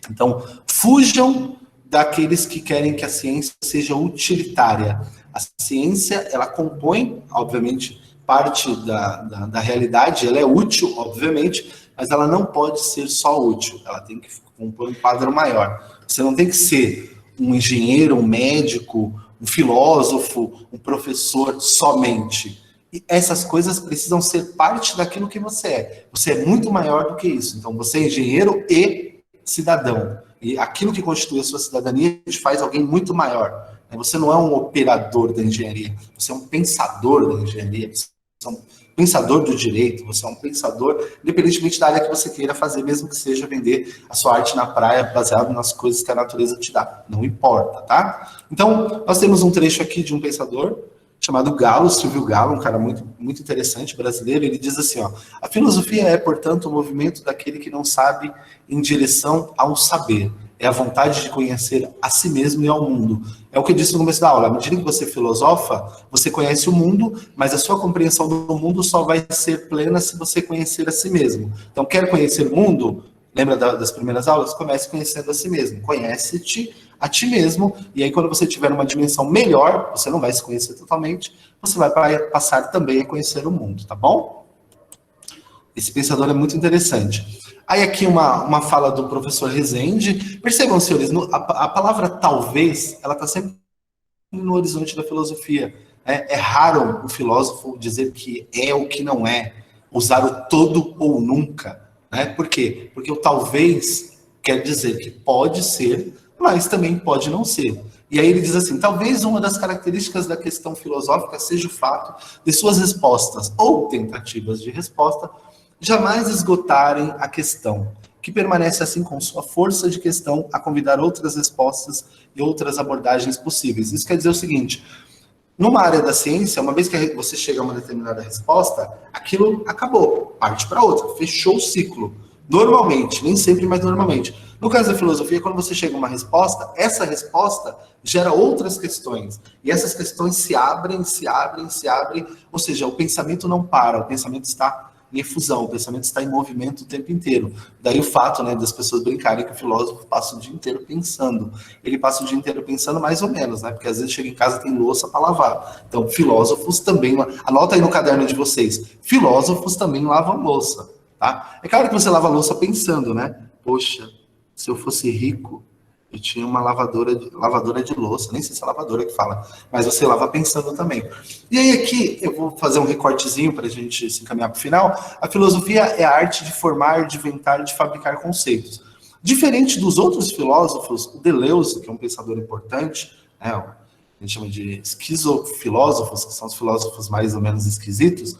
Então, fujam daqueles que querem que a ciência seja utilitária. A ciência, ela compõe, obviamente, parte da realidade, ela é útil, obviamente, mas ela não pode ser só útil, ela tem que compor um quadro maior. Você não tem que ser um engenheiro, um médico, um filósofo, um professor somente. E essas coisas precisam ser parte daquilo que você é. Você é muito maior do que isso. Então, você é engenheiro e cidadão. E aquilo que constitui a sua cidadania te faz alguém muito maior. Você não é um operador da engenharia. Você é um pensador da engenharia. Você é um pensador do direito. Você é um pensador, independentemente da área que você queira fazer, mesmo que seja vender a sua arte na praia, baseado nas coisas que a natureza te dá. Não importa, tá? Então, nós temos um trecho aqui de um pensador chamado Galo, Silvio Galo, um cara muito, muito interessante, brasileiro. Ele diz assim, a filosofia é, portanto, o movimento daquele que não sabe em direção ao saber. É a vontade de conhecer a si mesmo e ao mundo. É o que eu disse no começo da aula. À medida que você filosofa, você conhece o mundo, mas a sua compreensão do mundo só vai ser plena se você conhecer a si mesmo. Então, quer conhecer o mundo? Lembra das primeiras aulas? Comece conhecendo a si mesmo. Conhece-te a ti mesmo, e aí quando você tiver uma dimensão melhor, você não vai se conhecer totalmente, você vai passar também a conhecer o mundo, tá bom? Esse pensador é muito interessante. Aí aqui uma fala do professor Rezende. Percebam, senhores, a palavra talvez, ela está sempre no horizonte da filosofia. É raro o filósofo dizer que é ou que não é, usar o todo ou nunca. Né? Por quê? Porque o talvez quer dizer que pode ser, mas também pode não ser. E aí ele diz assim, talvez uma das características da questão filosófica seja o fato de suas respostas ou tentativas de resposta jamais esgotarem a questão. que permanece assim com sua força de questão a convidar outras respostas e outras abordagens possíveis. Isso quer dizer o seguinte: numa área da ciência, uma vez que você chega a uma determinada resposta, aquilo acabou, parte para outra, fechou o ciclo. Normalmente, nem sempre, mas normalmente. No caso da filosofia, quando você chega a uma resposta, essa resposta gera outras questões. E essas questões se abrem, se abrem, se abrem. Ou seja, o pensamento não para, o pensamento está em efusão, o pensamento está em movimento o tempo inteiro. Daí o fato, né, das pessoas brincarem que o filósofo passa o dia inteiro pensando. Ele passa o dia inteiro pensando mais ou menos, né? Porque às vezes chega em casa e tem louça para lavar. Então, filósofos também... Anota aí no caderno de vocês. Filósofos também lavam louça, tá? É claro que você lava a louça pensando, né? Poxa, se eu fosse rico, eu tinha uma lavadora de louça, nem sei se é lavadora que fala, mas você lava pensando também. E aí aqui eu vou fazer um recortezinho para a gente se encaminhar para o final. A filosofia é a arte de formar, de inventar, de fabricar conceitos. Diferente dos outros filósofos, o Deleuze, que é um pensador importante, né, a gente chama de esquizofilósofos, que são os filósofos mais ou menos esquisitos,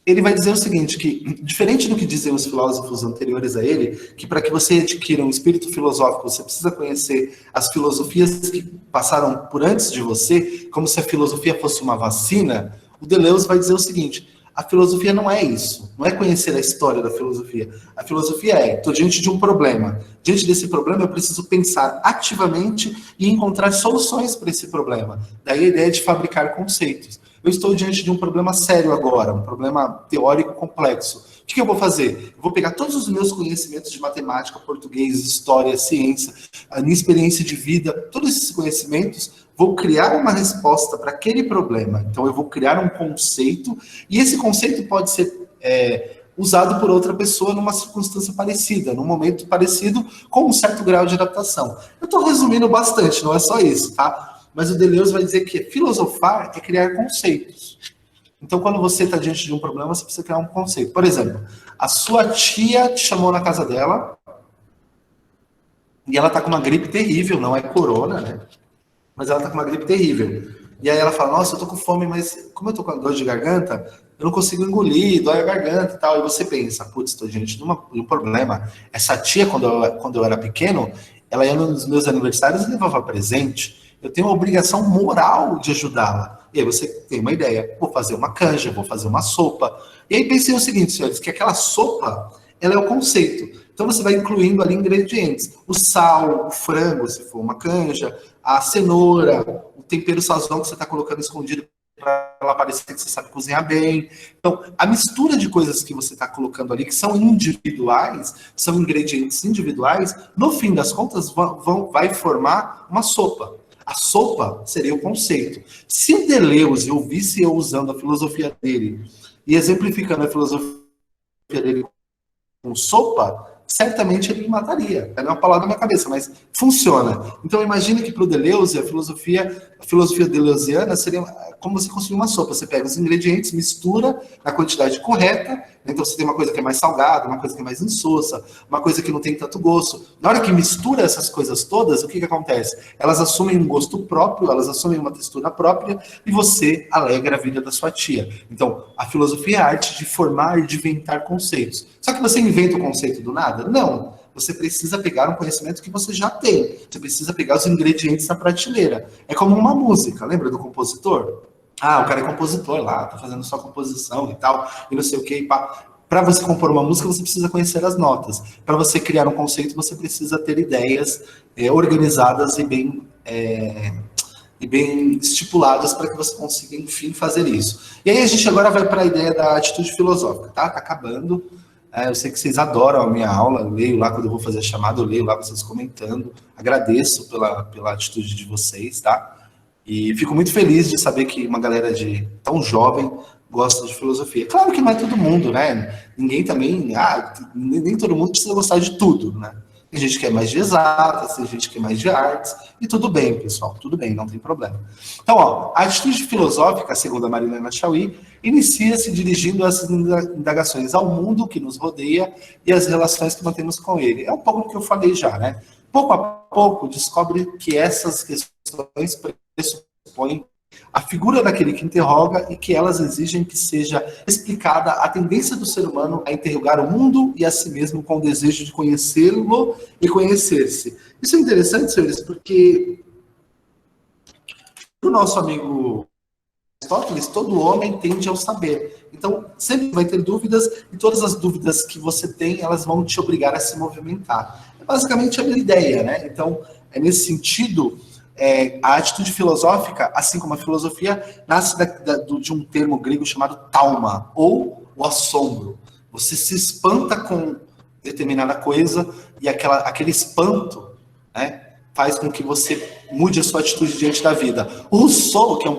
ele vai dizer o seguinte, que diferente do que diziam os filósofos anteriores a ele, que para que você adquira um espírito filosófico, você precisa conhecer as filosofias que passaram por antes de você, como se a filosofia fosse uma vacina, o Deleuze vai dizer o seguinte: a filosofia não é isso, não é conhecer a história da filosofia. A filosofia é, estou diante de um problema. Diante desse problema, eu preciso pensar ativamente e encontrar soluções para esse problema. Daí a ideia de fabricar conceitos. Eu estou diante de um problema sério agora, um problema teórico complexo. O que eu vou fazer? Eu vou pegar todos os meus conhecimentos de matemática, português, história, ciência, a minha experiência de vida, todos esses conhecimentos, vou criar uma resposta para aquele problema. Então, eu vou criar um conceito, e esse conceito pode ser usado por outra pessoa numa circunstância parecida, num momento parecido, com um certo grau de adaptação. Eu estou resumindo bastante, não é só isso, tá? Mas o Deleuze vai dizer que filosofar é criar conceitos. Então, quando você está diante de um problema, você precisa criar um conceito. Por exemplo, a sua tia te chamou na casa dela e ela está com uma gripe terrível, não é corona, né? Mas ela está com uma gripe terrível. E aí ela fala: nossa, eu tô com fome, mas como eu tô com dor de garganta, eu não consigo engolir, dói a garganta e tal. E você pensa: putz, estou diante de um problema. Essa tia, quando eu era pequeno, ela ia nos meus aniversários e levava presente. Eu tenho a obrigação moral de ajudá-la. E aí você tem uma ideia: vou fazer uma canja, vou fazer uma sopa. E aí pensei o seguinte, senhores, que aquela sopa, ela é o conceito. Então você vai incluindo ali ingredientes: o sal, o frango, se for uma canja, a cenoura, o tempero sazão que você está colocando escondido para ela parecer que você sabe cozinhar bem. Então, a mistura de coisas que você está colocando ali, que são individuais, são ingredientes individuais, no fim das contas vai formar uma sopa. A sopa seria o conceito. Se o Deleuze ouvisse eu usando a filosofia dele e exemplificando a filosofia dele com sopa, certamente ele me mataria. É uma palavra na minha cabeça, mas funciona. Então imagine que para o Deleuze, a filosofia deleuziana seria como você construir uma sopa. Você pega os ingredientes, mistura na quantidade correta, então você tem uma coisa que é mais salgada, uma coisa que é mais insossa, uma coisa que não tem tanto gosto. Na hora que mistura essas coisas todas, o que acontece? Elas assumem um gosto próprio, elas assumem uma textura própria e você alegra a vida da sua tia. Então, a filosofia é a arte de formar e de inventar conceitos. Só que você inventa o conceito do nada? Não. Você precisa pegar um conhecimento que você já tem. Você precisa pegar os ingredientes da prateleira. É como uma música, lembra do compositor? Ah, o cara é compositor lá, tá fazendo só composição e tal, e não sei o que, para você compor uma música, você precisa conhecer as notas. Para você criar um conceito, você precisa ter ideias organizadas e bem estipuladas para que você consiga, enfim, fazer isso. E aí a gente agora vai para a ideia da atitude filosófica, tá? Tá acabando. Eu sei que vocês adoram a minha aula, eu leio lá quando eu vou fazer a chamada, eu leio lá vocês comentando. Agradeço pela atitude de vocês, tá? E fico muito feliz de saber que uma galera tão jovem gosta de filosofia. Claro que não é todo mundo, né? Ninguém também... nem todo mundo precisa gostar de tudo, né? Tem gente que é mais de exatas, tem gente que é mais de artes, e tudo bem, pessoal, tudo bem, não tem problema. Então, a atitude filosófica, segundo a Marilena Chauí, inicia-se dirigindo essas indagações ao mundo que nos rodeia e as relações que mantemos com ele. É um pouco do que eu falei já, né? Pouco a pouco, descobre que essas questões pressupõem a figura daquele que interroga e que elas exigem que seja explicada a tendência do ser humano a interrogar o mundo e a si mesmo com o desejo de conhecê-lo e conhecer-se. Isso é interessante, senhores, porque o nosso amigo Aristóteles, todo homem tende ao saber. Então, sempre vai ter dúvidas, e todas as dúvidas que você tem, elas vão te obrigar a se movimentar. É basicamente a minha ideia, né? Então, é nesse sentido, a atitude filosófica, assim como a filosofia, nasce de um termo grego chamado tauma, ou o assombro. Você se espanta com determinada coisa, e aquele espanto, né, faz com que você mude a sua atitude diante da vida. O Rousseau, que é um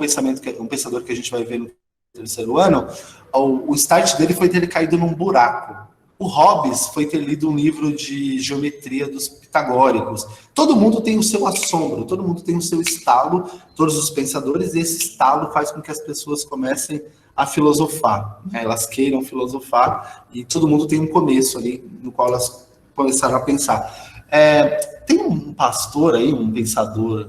pensador que a gente vai ver no terceiro ano, o start dele foi ter caído num buraco. O Hobbes foi ter lido um livro de geometria dos pitagóricos. Todo mundo tem o seu assombro, todo mundo tem o seu estalo, todos os pensadores, e esse estalo faz com que as pessoas comecem a filosofar, né? Elas queiram filosofar, e todo mundo tem um começo ali, no qual elas começaram a pensar. Tem um pastor aí, um pensador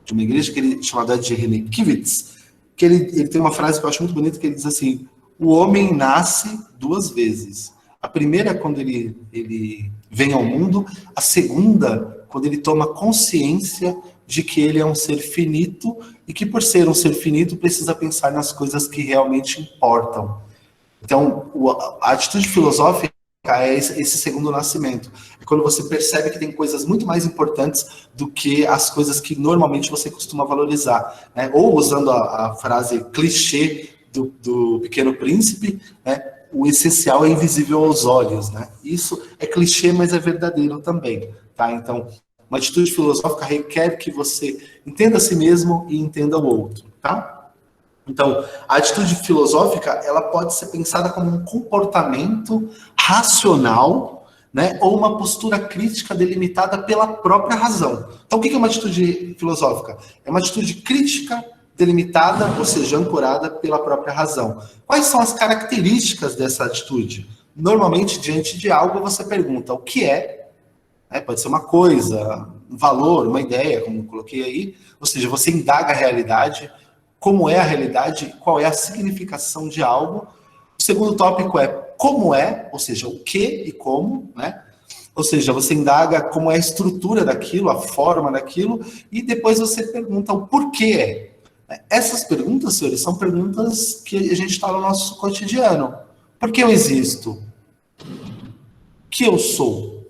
de uma igreja, chamado Ed René Kivitz, que ele tem uma frase que eu acho muito bonita, que ele diz assim: o homem nasce duas vezes. A primeira é quando ele vem ao mundo, a segunda, quando ele toma consciência de que ele é um ser finito e que, por ser um ser finito, precisa pensar nas coisas que realmente importam. Então, a atitude filosófica é esse segundo nascimento. É quando você percebe que tem coisas muito mais importantes do que as coisas que normalmente você costuma valorizar, né? Ou, usando a frase clichê do Pequeno Príncipe, né? O essencial é invisível aos olhos, né? Isso é clichê, mas é verdadeiro também, tá? Então, uma atitude filosófica requer que você entenda a si mesmo e entenda o outro, tá? Então, a atitude filosófica, ela pode ser pensada como um comportamento racional, né, ou uma postura crítica delimitada pela própria razão. Então, o que é uma atitude filosófica? É uma atitude crítica delimitada, ou seja, ancorada pela própria razão. Quais são as características dessa atitude? Normalmente, diante de algo, você pergunta o que é, né? Pode ser uma coisa, um valor, uma ideia, como eu coloquei aí, ou seja, você indaga a realidade, como é a realidade, qual é a significação de algo. O segundo tópico é como é, ou seja, o que e como, né? Ou seja, você indaga como é a estrutura daquilo, a forma daquilo, e depois você pergunta o porquê é. Essas perguntas, senhores, são perguntas que a gente está no nosso cotidiano. Por que eu existo? O que eu sou?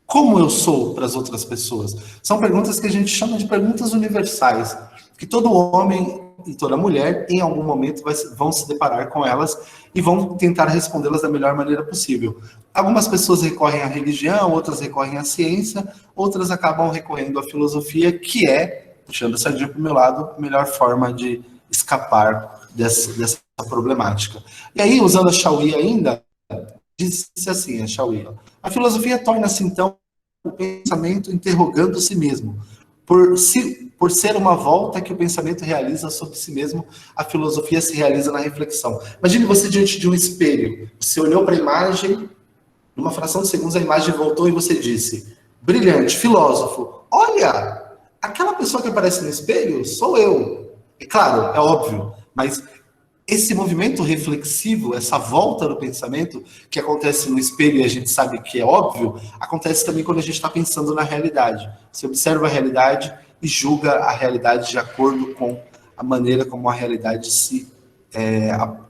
Como eu sou para as outras pessoas? São perguntas que a gente chama de perguntas universais, que todo homem e toda mulher, em algum momento, vão se deparar com elas e vão tentar respondê-las da melhor maneira possível. Algumas pessoas recorrem à religião, outras recorrem à ciência, outras acabam recorrendo à filosofia, que é, puxando a sardinha para o meu lado, a melhor forma de escapar dessa problemática. E aí, usando a Chauí ainda, disse assim, a Chauí, a filosofia torna-se, então, o pensamento interrogando si mesmo. Por ser uma volta que o pensamento realiza sobre si mesmo, a filosofia se realiza na reflexão. Imagine você diante de um espelho. Você olhou para a imagem, numa fração de segundos a imagem voltou e você disse: brilhante, filósofo, olha, aquela pessoa que aparece no espelho sou eu. É claro, é óbvio, mas esse movimento reflexivo, essa volta do pensamento que acontece no espelho e a gente sabe que é óbvio, acontece também quando a gente está pensando na realidade. Você observa a realidade e julga a realidade de acordo com a maneira como a realidade se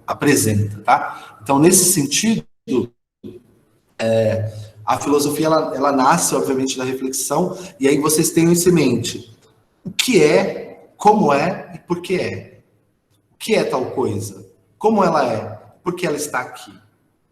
apresenta, tá? Então, nesse sentido, a filosofia ela nasce, obviamente, da reflexão, e aí vocês tenham isso em mente. O que é, como é e por que é. O que é tal coisa? Como ela é? Por que ela está aqui?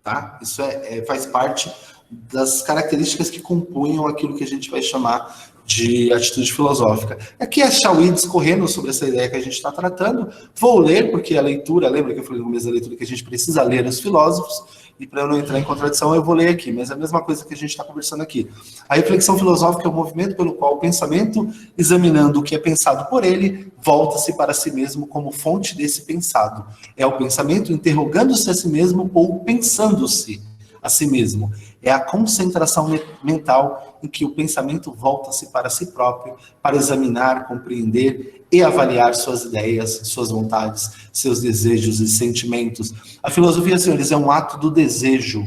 Tá? Isso faz parte das características que compunham aquilo que a gente vai chamar de atitude filosófica. Aqui é Chauí discorrendo sobre essa ideia que a gente está tratando. Vou ler, porque a leitura, lembra que eu falei no começo da leitura que a gente precisa ler os filósofos, e para eu não entrar em contradição, eu vou ler aqui, mas é a mesma coisa que a gente está conversando aqui. A reflexão filosófica é o movimento pelo qual o pensamento, examinando o que é pensado por ele, volta-se para si mesmo como fonte desse pensado. É o pensamento interrogando-se a si mesmo ou pensando-se a si mesmo. É a concentração mental em que o pensamento volta-se para si próprio, para examinar, compreender e avaliar suas ideias, suas vontades, seus desejos e sentimentos. A filosofia, senhores, é um ato do desejo.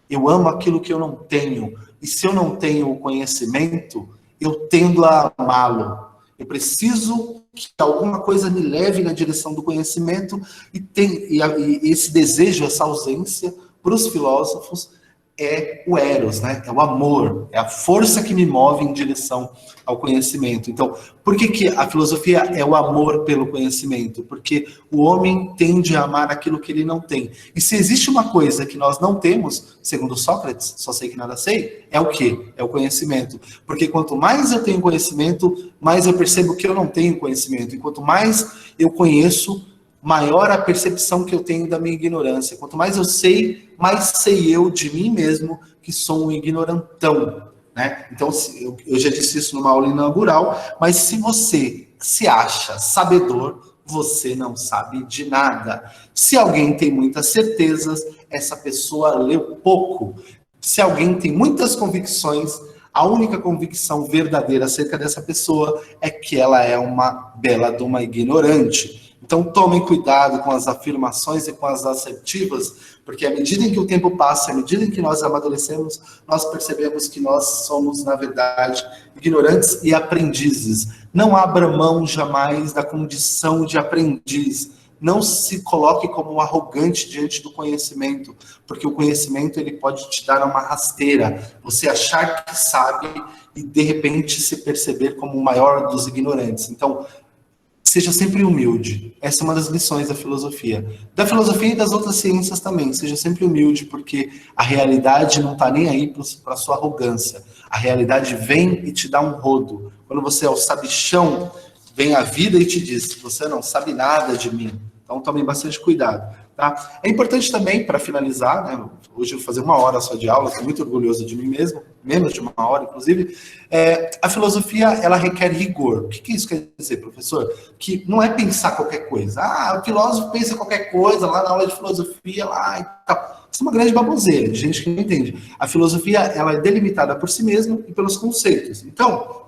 Eu amo aquilo que eu não tenho. E se eu não tenho o conhecimento, eu tendo a amá-lo. Eu preciso que alguma coisa me leve na direção do conhecimento e esse desejo, essa ausência, para os filósofos, é o eros, né? É o amor, é a força que me move em direção ao conhecimento. Então, por que a filosofia é o amor pelo conhecimento? Porque o homem tende a amar aquilo que ele não tem. E se existe uma coisa que nós não temos, segundo Sócrates, só sei que nada sei, é o quê? É o conhecimento. Porque quanto mais eu tenho conhecimento, mais eu percebo que eu não tenho conhecimento. E quanto mais eu conheço, maior a percepção que eu tenho da minha ignorância. Quanto mais eu sei, mais sei eu de mim mesmo, que sou um ignorantão, né? Então, eu já disse isso numa aula inaugural, mas se você se acha sabedor, você não sabe de nada. Se alguém tem muitas certezas, essa pessoa leu pouco. Se alguém tem muitas convicções, a única convicção verdadeira acerca dessa pessoa é que ela é uma bela de uma ignorante. Então, tomem cuidado com as afirmações e com as assertivas, porque à medida em que o tempo passa, à medida em que nós amadurecemos, nós percebemos que nós somos, na verdade, ignorantes e aprendizes. Não abra mão jamais da condição de aprendiz. Não se coloque como um arrogante diante do conhecimento, porque o conhecimento ele pode te dar uma rasteira. Você achar que sabe e, de repente, se perceber como o maior dos ignorantes. Então, seja sempre humilde. Essa é uma das lições da filosofia. Da filosofia e das outras ciências também. Seja sempre humilde, porque a realidade não está nem aí para a sua arrogância. A realidade vem e te dá um rodo. Quando você é o sabichão, vem a vida e te diz, você não sabe nada de mim. Então, tomem bastante cuidado. Tá? É importante também, para finalizar, né, hoje eu vou fazer 1 hora só de aula, estou muito orgulhoso de mim mesmo, menos de 1 hora, inclusive. A filosofia, ela requer rigor. O que isso quer dizer, professor? Que não é pensar qualquer coisa. O filósofo pensa qualquer coisa lá na aula de filosofia, lá e tal. Isso é uma grande baboseira, de gente que não entende. A filosofia, ela é delimitada por si mesma e pelos conceitos. Então,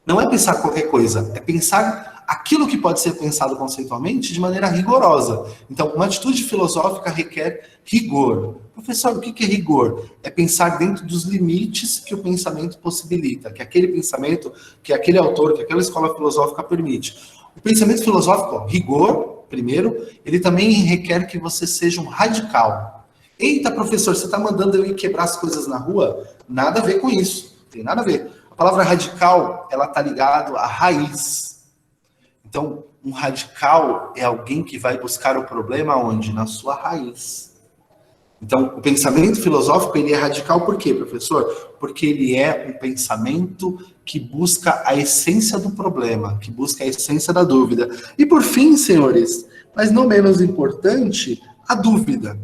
não é pensar qualquer coisa, é pensar aquilo que pode ser pensado conceitualmente de maneira rigorosa. Então, uma atitude filosófica requer rigor. Professor, o que é rigor? É pensar dentro dos limites que o pensamento possibilita, que aquele pensamento, que aquele autor, que aquela escola filosófica permite. O pensamento filosófico, rigor, primeiro, ele também requer que você seja um radical. Eita, professor, você está mandando eu ir quebrar as coisas na rua? Nada a ver com isso, não tem nada a ver. A palavra radical, ela está ligada à raiz. Então, um radical é alguém que vai buscar o problema onde? Na sua raiz. Então, o pensamento filosófico, ele é radical por quê, professor? Porque ele é um pensamento que busca a essência do problema, que busca a essência da dúvida. E por fim, senhores, mas não menos importante, a dúvida.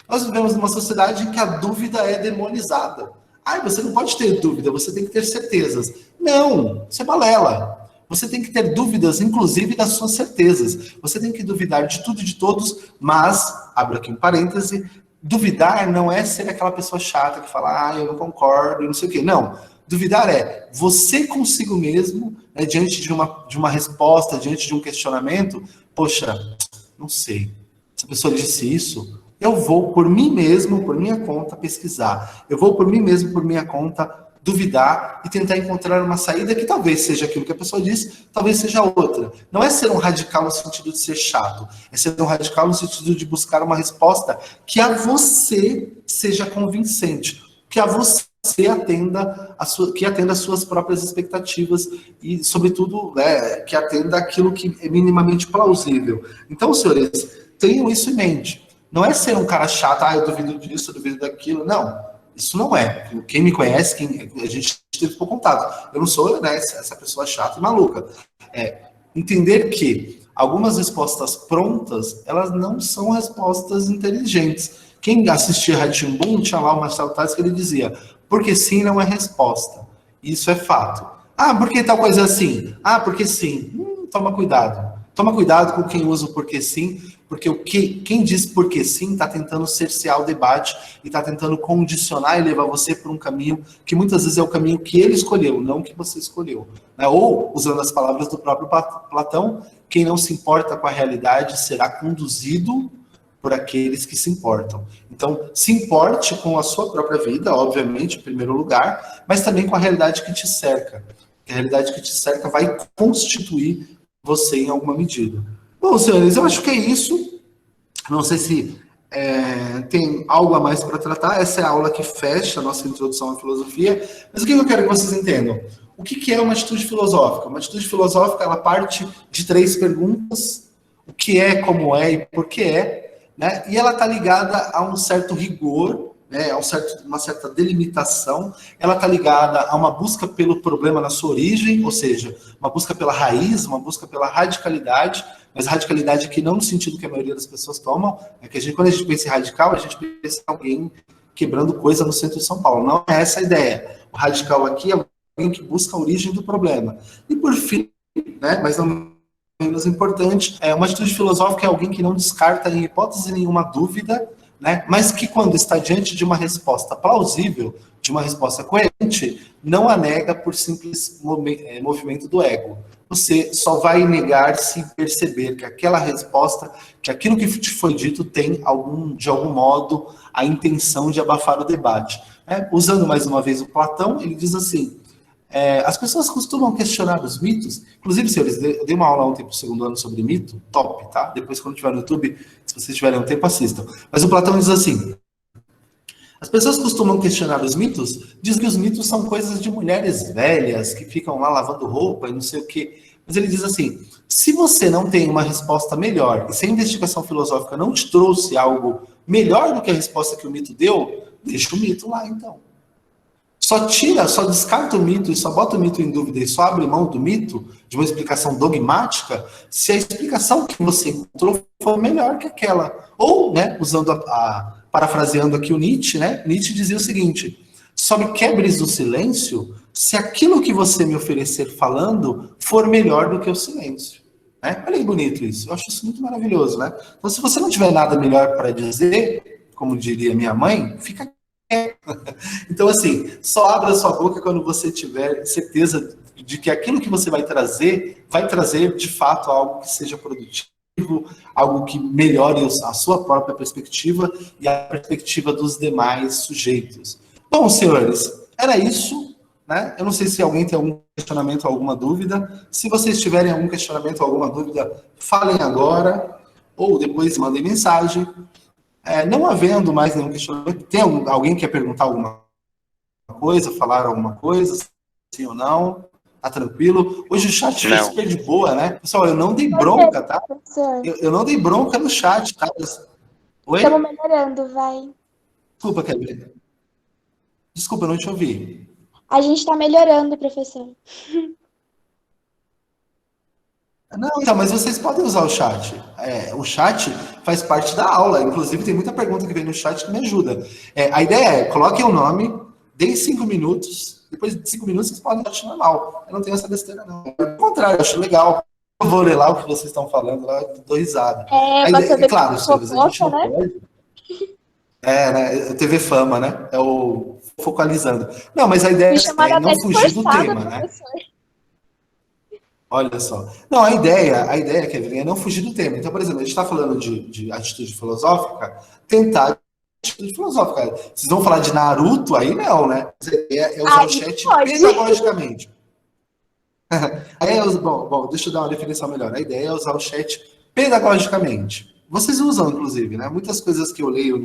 Nós vivemos numa sociedade em que a dúvida é demonizada. Você não pode ter dúvida, você tem que ter certezas. Não, isso é balela. Você tem que ter dúvidas, inclusive, das suas certezas. Você tem que duvidar de tudo e de todos, mas, abro aqui um parêntese, duvidar não é ser aquela pessoa chata que fala, eu não concordo, não sei o quê. Não, duvidar é você consigo mesmo, né, diante de uma resposta, diante de um questionamento, poxa, não sei, se a pessoa disse isso, eu vou por mim mesmo, por minha conta, pesquisar. Eu vou por mim mesmo, por minha conta, duvidar e tentar encontrar uma saída que talvez seja aquilo que a pessoa disse, talvez seja outra. Não é ser um radical no sentido de ser chato, é ser um radical no sentido de buscar uma resposta que a você seja convincente, que a você atenda às suas próprias expectativas e, sobretudo, que atenda aquilo que é minimamente plausível. Então, senhores, tenham isso em mente. Não é ser um cara chato, eu duvido disso, eu duvido daquilo, não. Isso não é. Quem me conhece, a gente teve por contato. Eu não sou essa pessoa chata e maluca. Entender que algumas respostas prontas, elas não são respostas inteligentes. Quem assistia Rá-Tim-Bum, tinha lá o Marcelo Tais que ele dizia, porque sim não é resposta. Isso é fato. Por que tal coisa assim? Porque sim. Toma cuidado. Toma cuidado com quem usa o porque sim, porque quem diz porque sim está tentando cercear o debate e está tentando condicionar e levar você para um caminho que muitas vezes é o caminho que ele escolheu, não que você escolheu. Né? Ou, usando as palavras do próprio Platão, quem não se importa com a realidade será conduzido por aqueles que se importam. Então, se importe com a sua própria vida, obviamente, em primeiro lugar, mas também com a realidade que te cerca. A realidade que te cerca vai constituir você em alguma medida. Bom, senhores, eu acho que é isso. Não sei se tem algo a mais para tratar. Essa é a aula que fecha a nossa introdução à filosofia. Mas o que eu quero que vocês entendam? O que é uma atitude filosófica? Uma atitude filosófica, ela parte de 3 perguntas. O que é, como é e por que é. Né? E ela está ligada a um certo rigor, né? A uma certa delimitação. Ela está ligada a uma busca pelo problema na sua origem, ou seja, uma busca pela raiz, uma busca pela radicalidade, mas radicalidade aqui não no sentido que a maioria das pessoas tomam, é que quando a gente pensa em radical, a gente pensa em alguém quebrando coisa no centro de São Paulo. Não é essa a ideia. O radical aqui é alguém que busca a origem do problema. E por fim, né, mas não menos importante, uma atitude filosófica é alguém que não descarta em hipótese nenhuma dúvida, né, mas que quando está diante de uma resposta plausível, de uma resposta coerente, não a nega por simples movimento do ego. Você só vai negar se perceber que aquela resposta, que aquilo que te foi dito tem, de algum modo, a intenção de abafar o debate. Usando mais uma vez o Platão, ele diz assim, as pessoas costumam questionar os mitos. Inclusive, senhores, eu dei uma aula ontem para o 2º ano sobre mito, top, tá? Depois, quando tiver no YouTube, se vocês tiverem um tempo, assistam. Mas o Platão diz assim, as pessoas costumam questionar os mitos, dizem que os mitos são coisas de mulheres velhas, que ficam lá lavando roupa e não sei o quê. Mas ele diz assim, se você não tem uma resposta melhor, e se a investigação filosófica não te trouxe algo melhor do que a resposta que o mito deu, deixa o mito lá, então. Só descarta o mito e só bota o mito em dúvida e só abre mão do mito, de uma explicação dogmática, se a explicação que você encontrou for melhor que aquela. Ou, né, parafraseando aqui o Nietzsche, né, Nietzsche dizia o seguinte, só me quebres o silêncio se aquilo que você me oferecer falando for melhor do que o silêncio. Né? Olha que bonito isso, eu acho isso muito maravilhoso. Né? Então, se você não tiver nada melhor para dizer, como diria minha mãe, fica então, assim, só abra sua boca quando você tiver certeza de que aquilo que você vai trazer de fato algo que seja produtivo, algo que melhore a sua própria perspectiva e a perspectiva dos demais sujeitos. Bom, senhores, era isso, né? Eu não sei se alguém tem algum questionamento, alguma dúvida. Se vocês tiverem algum questionamento, alguma dúvida, falem agora ou depois mandem mensagem. Não havendo mais nenhum questionamento, tem alguém que quer perguntar alguma coisa, falar alguma coisa, sim ou não? Tá tranquilo? Hoje o chat foi super de boa, né? Pessoal, eu não dei bronca, tá? Eu não dei bronca no chat, tá? Oi? Estamos melhorando, vai. Desculpa, Kevin. Desculpa, eu não te ouvi. A gente está melhorando, professor. Não, então, mas vocês podem usar o chat. O chat faz parte da aula. Inclusive, tem muita pergunta que vem no chat que me ajuda. A ideia é, coloquem o nome, deem 5 minutos, depois de 5 minutos vocês podem chat normal. Eu não tenho essa besteira, não. Ao contrário, eu acho legal. Eu vou ler lá o que vocês estão falando, lá, dou risada. Claro, senhores, a gente não pode. Né? TV Fama, né? É o focalizando. Não, mas a ideia é não fugir do tema, né? Olha só. Não, a ideia, Kevin, é não fugir do tema. Então, por exemplo, a gente está falando de atitude filosófica, tentar atitude filosófica. Vocês vão falar de Naruto, aí não, né? É usar o chat pedagogicamente. Bom, deixa eu dar uma definição melhor. A ideia é usar o chat pedagogicamente. Vocês usam, inclusive, né? Muitas coisas que eu leio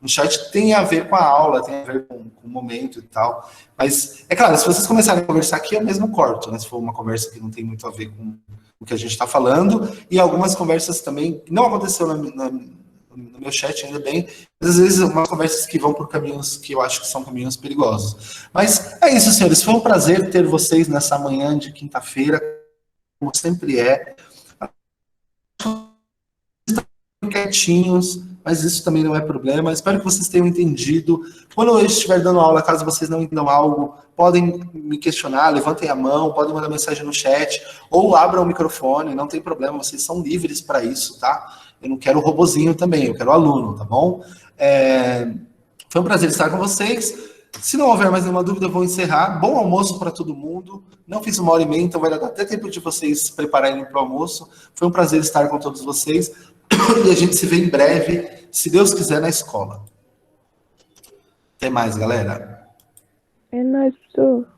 no chat tem a ver com a aula, tem a ver com o momento e tal. Mas, é claro, se vocês começarem a conversar aqui, eu mesmo corto, né? Se for uma conversa que não tem muito a ver com o que a gente está falando. E algumas conversas também, não aconteceu no meu chat ainda bem, mas às vezes umas conversas que vão por caminhos que eu acho que são caminhos perigosos. Mas é isso, senhores. Foi um prazer ter vocês nessa manhã de quinta-feira, como sempre é. Quietinhos, mas isso também não é problema. Espero que vocês tenham entendido. Quando eu estiver dando aula, caso vocês não entendam algo, podem me questionar, levantem a mão, podem mandar mensagem no chat, ou abram o microfone, não tem problema, vocês são livres para isso, tá? Eu não quero robozinho também, eu quero aluno, tá bom? Foi um prazer estar com vocês. Se não houver mais nenhuma dúvida, eu vou encerrar. Bom almoço para todo mundo. Não fiz 1h30, então vai dar até tempo de vocês se prepararem para o almoço. Foi um prazer estar com todos vocês. E a gente se vê em breve, se Deus quiser, na escola. Até mais, galera. É nóis, professor.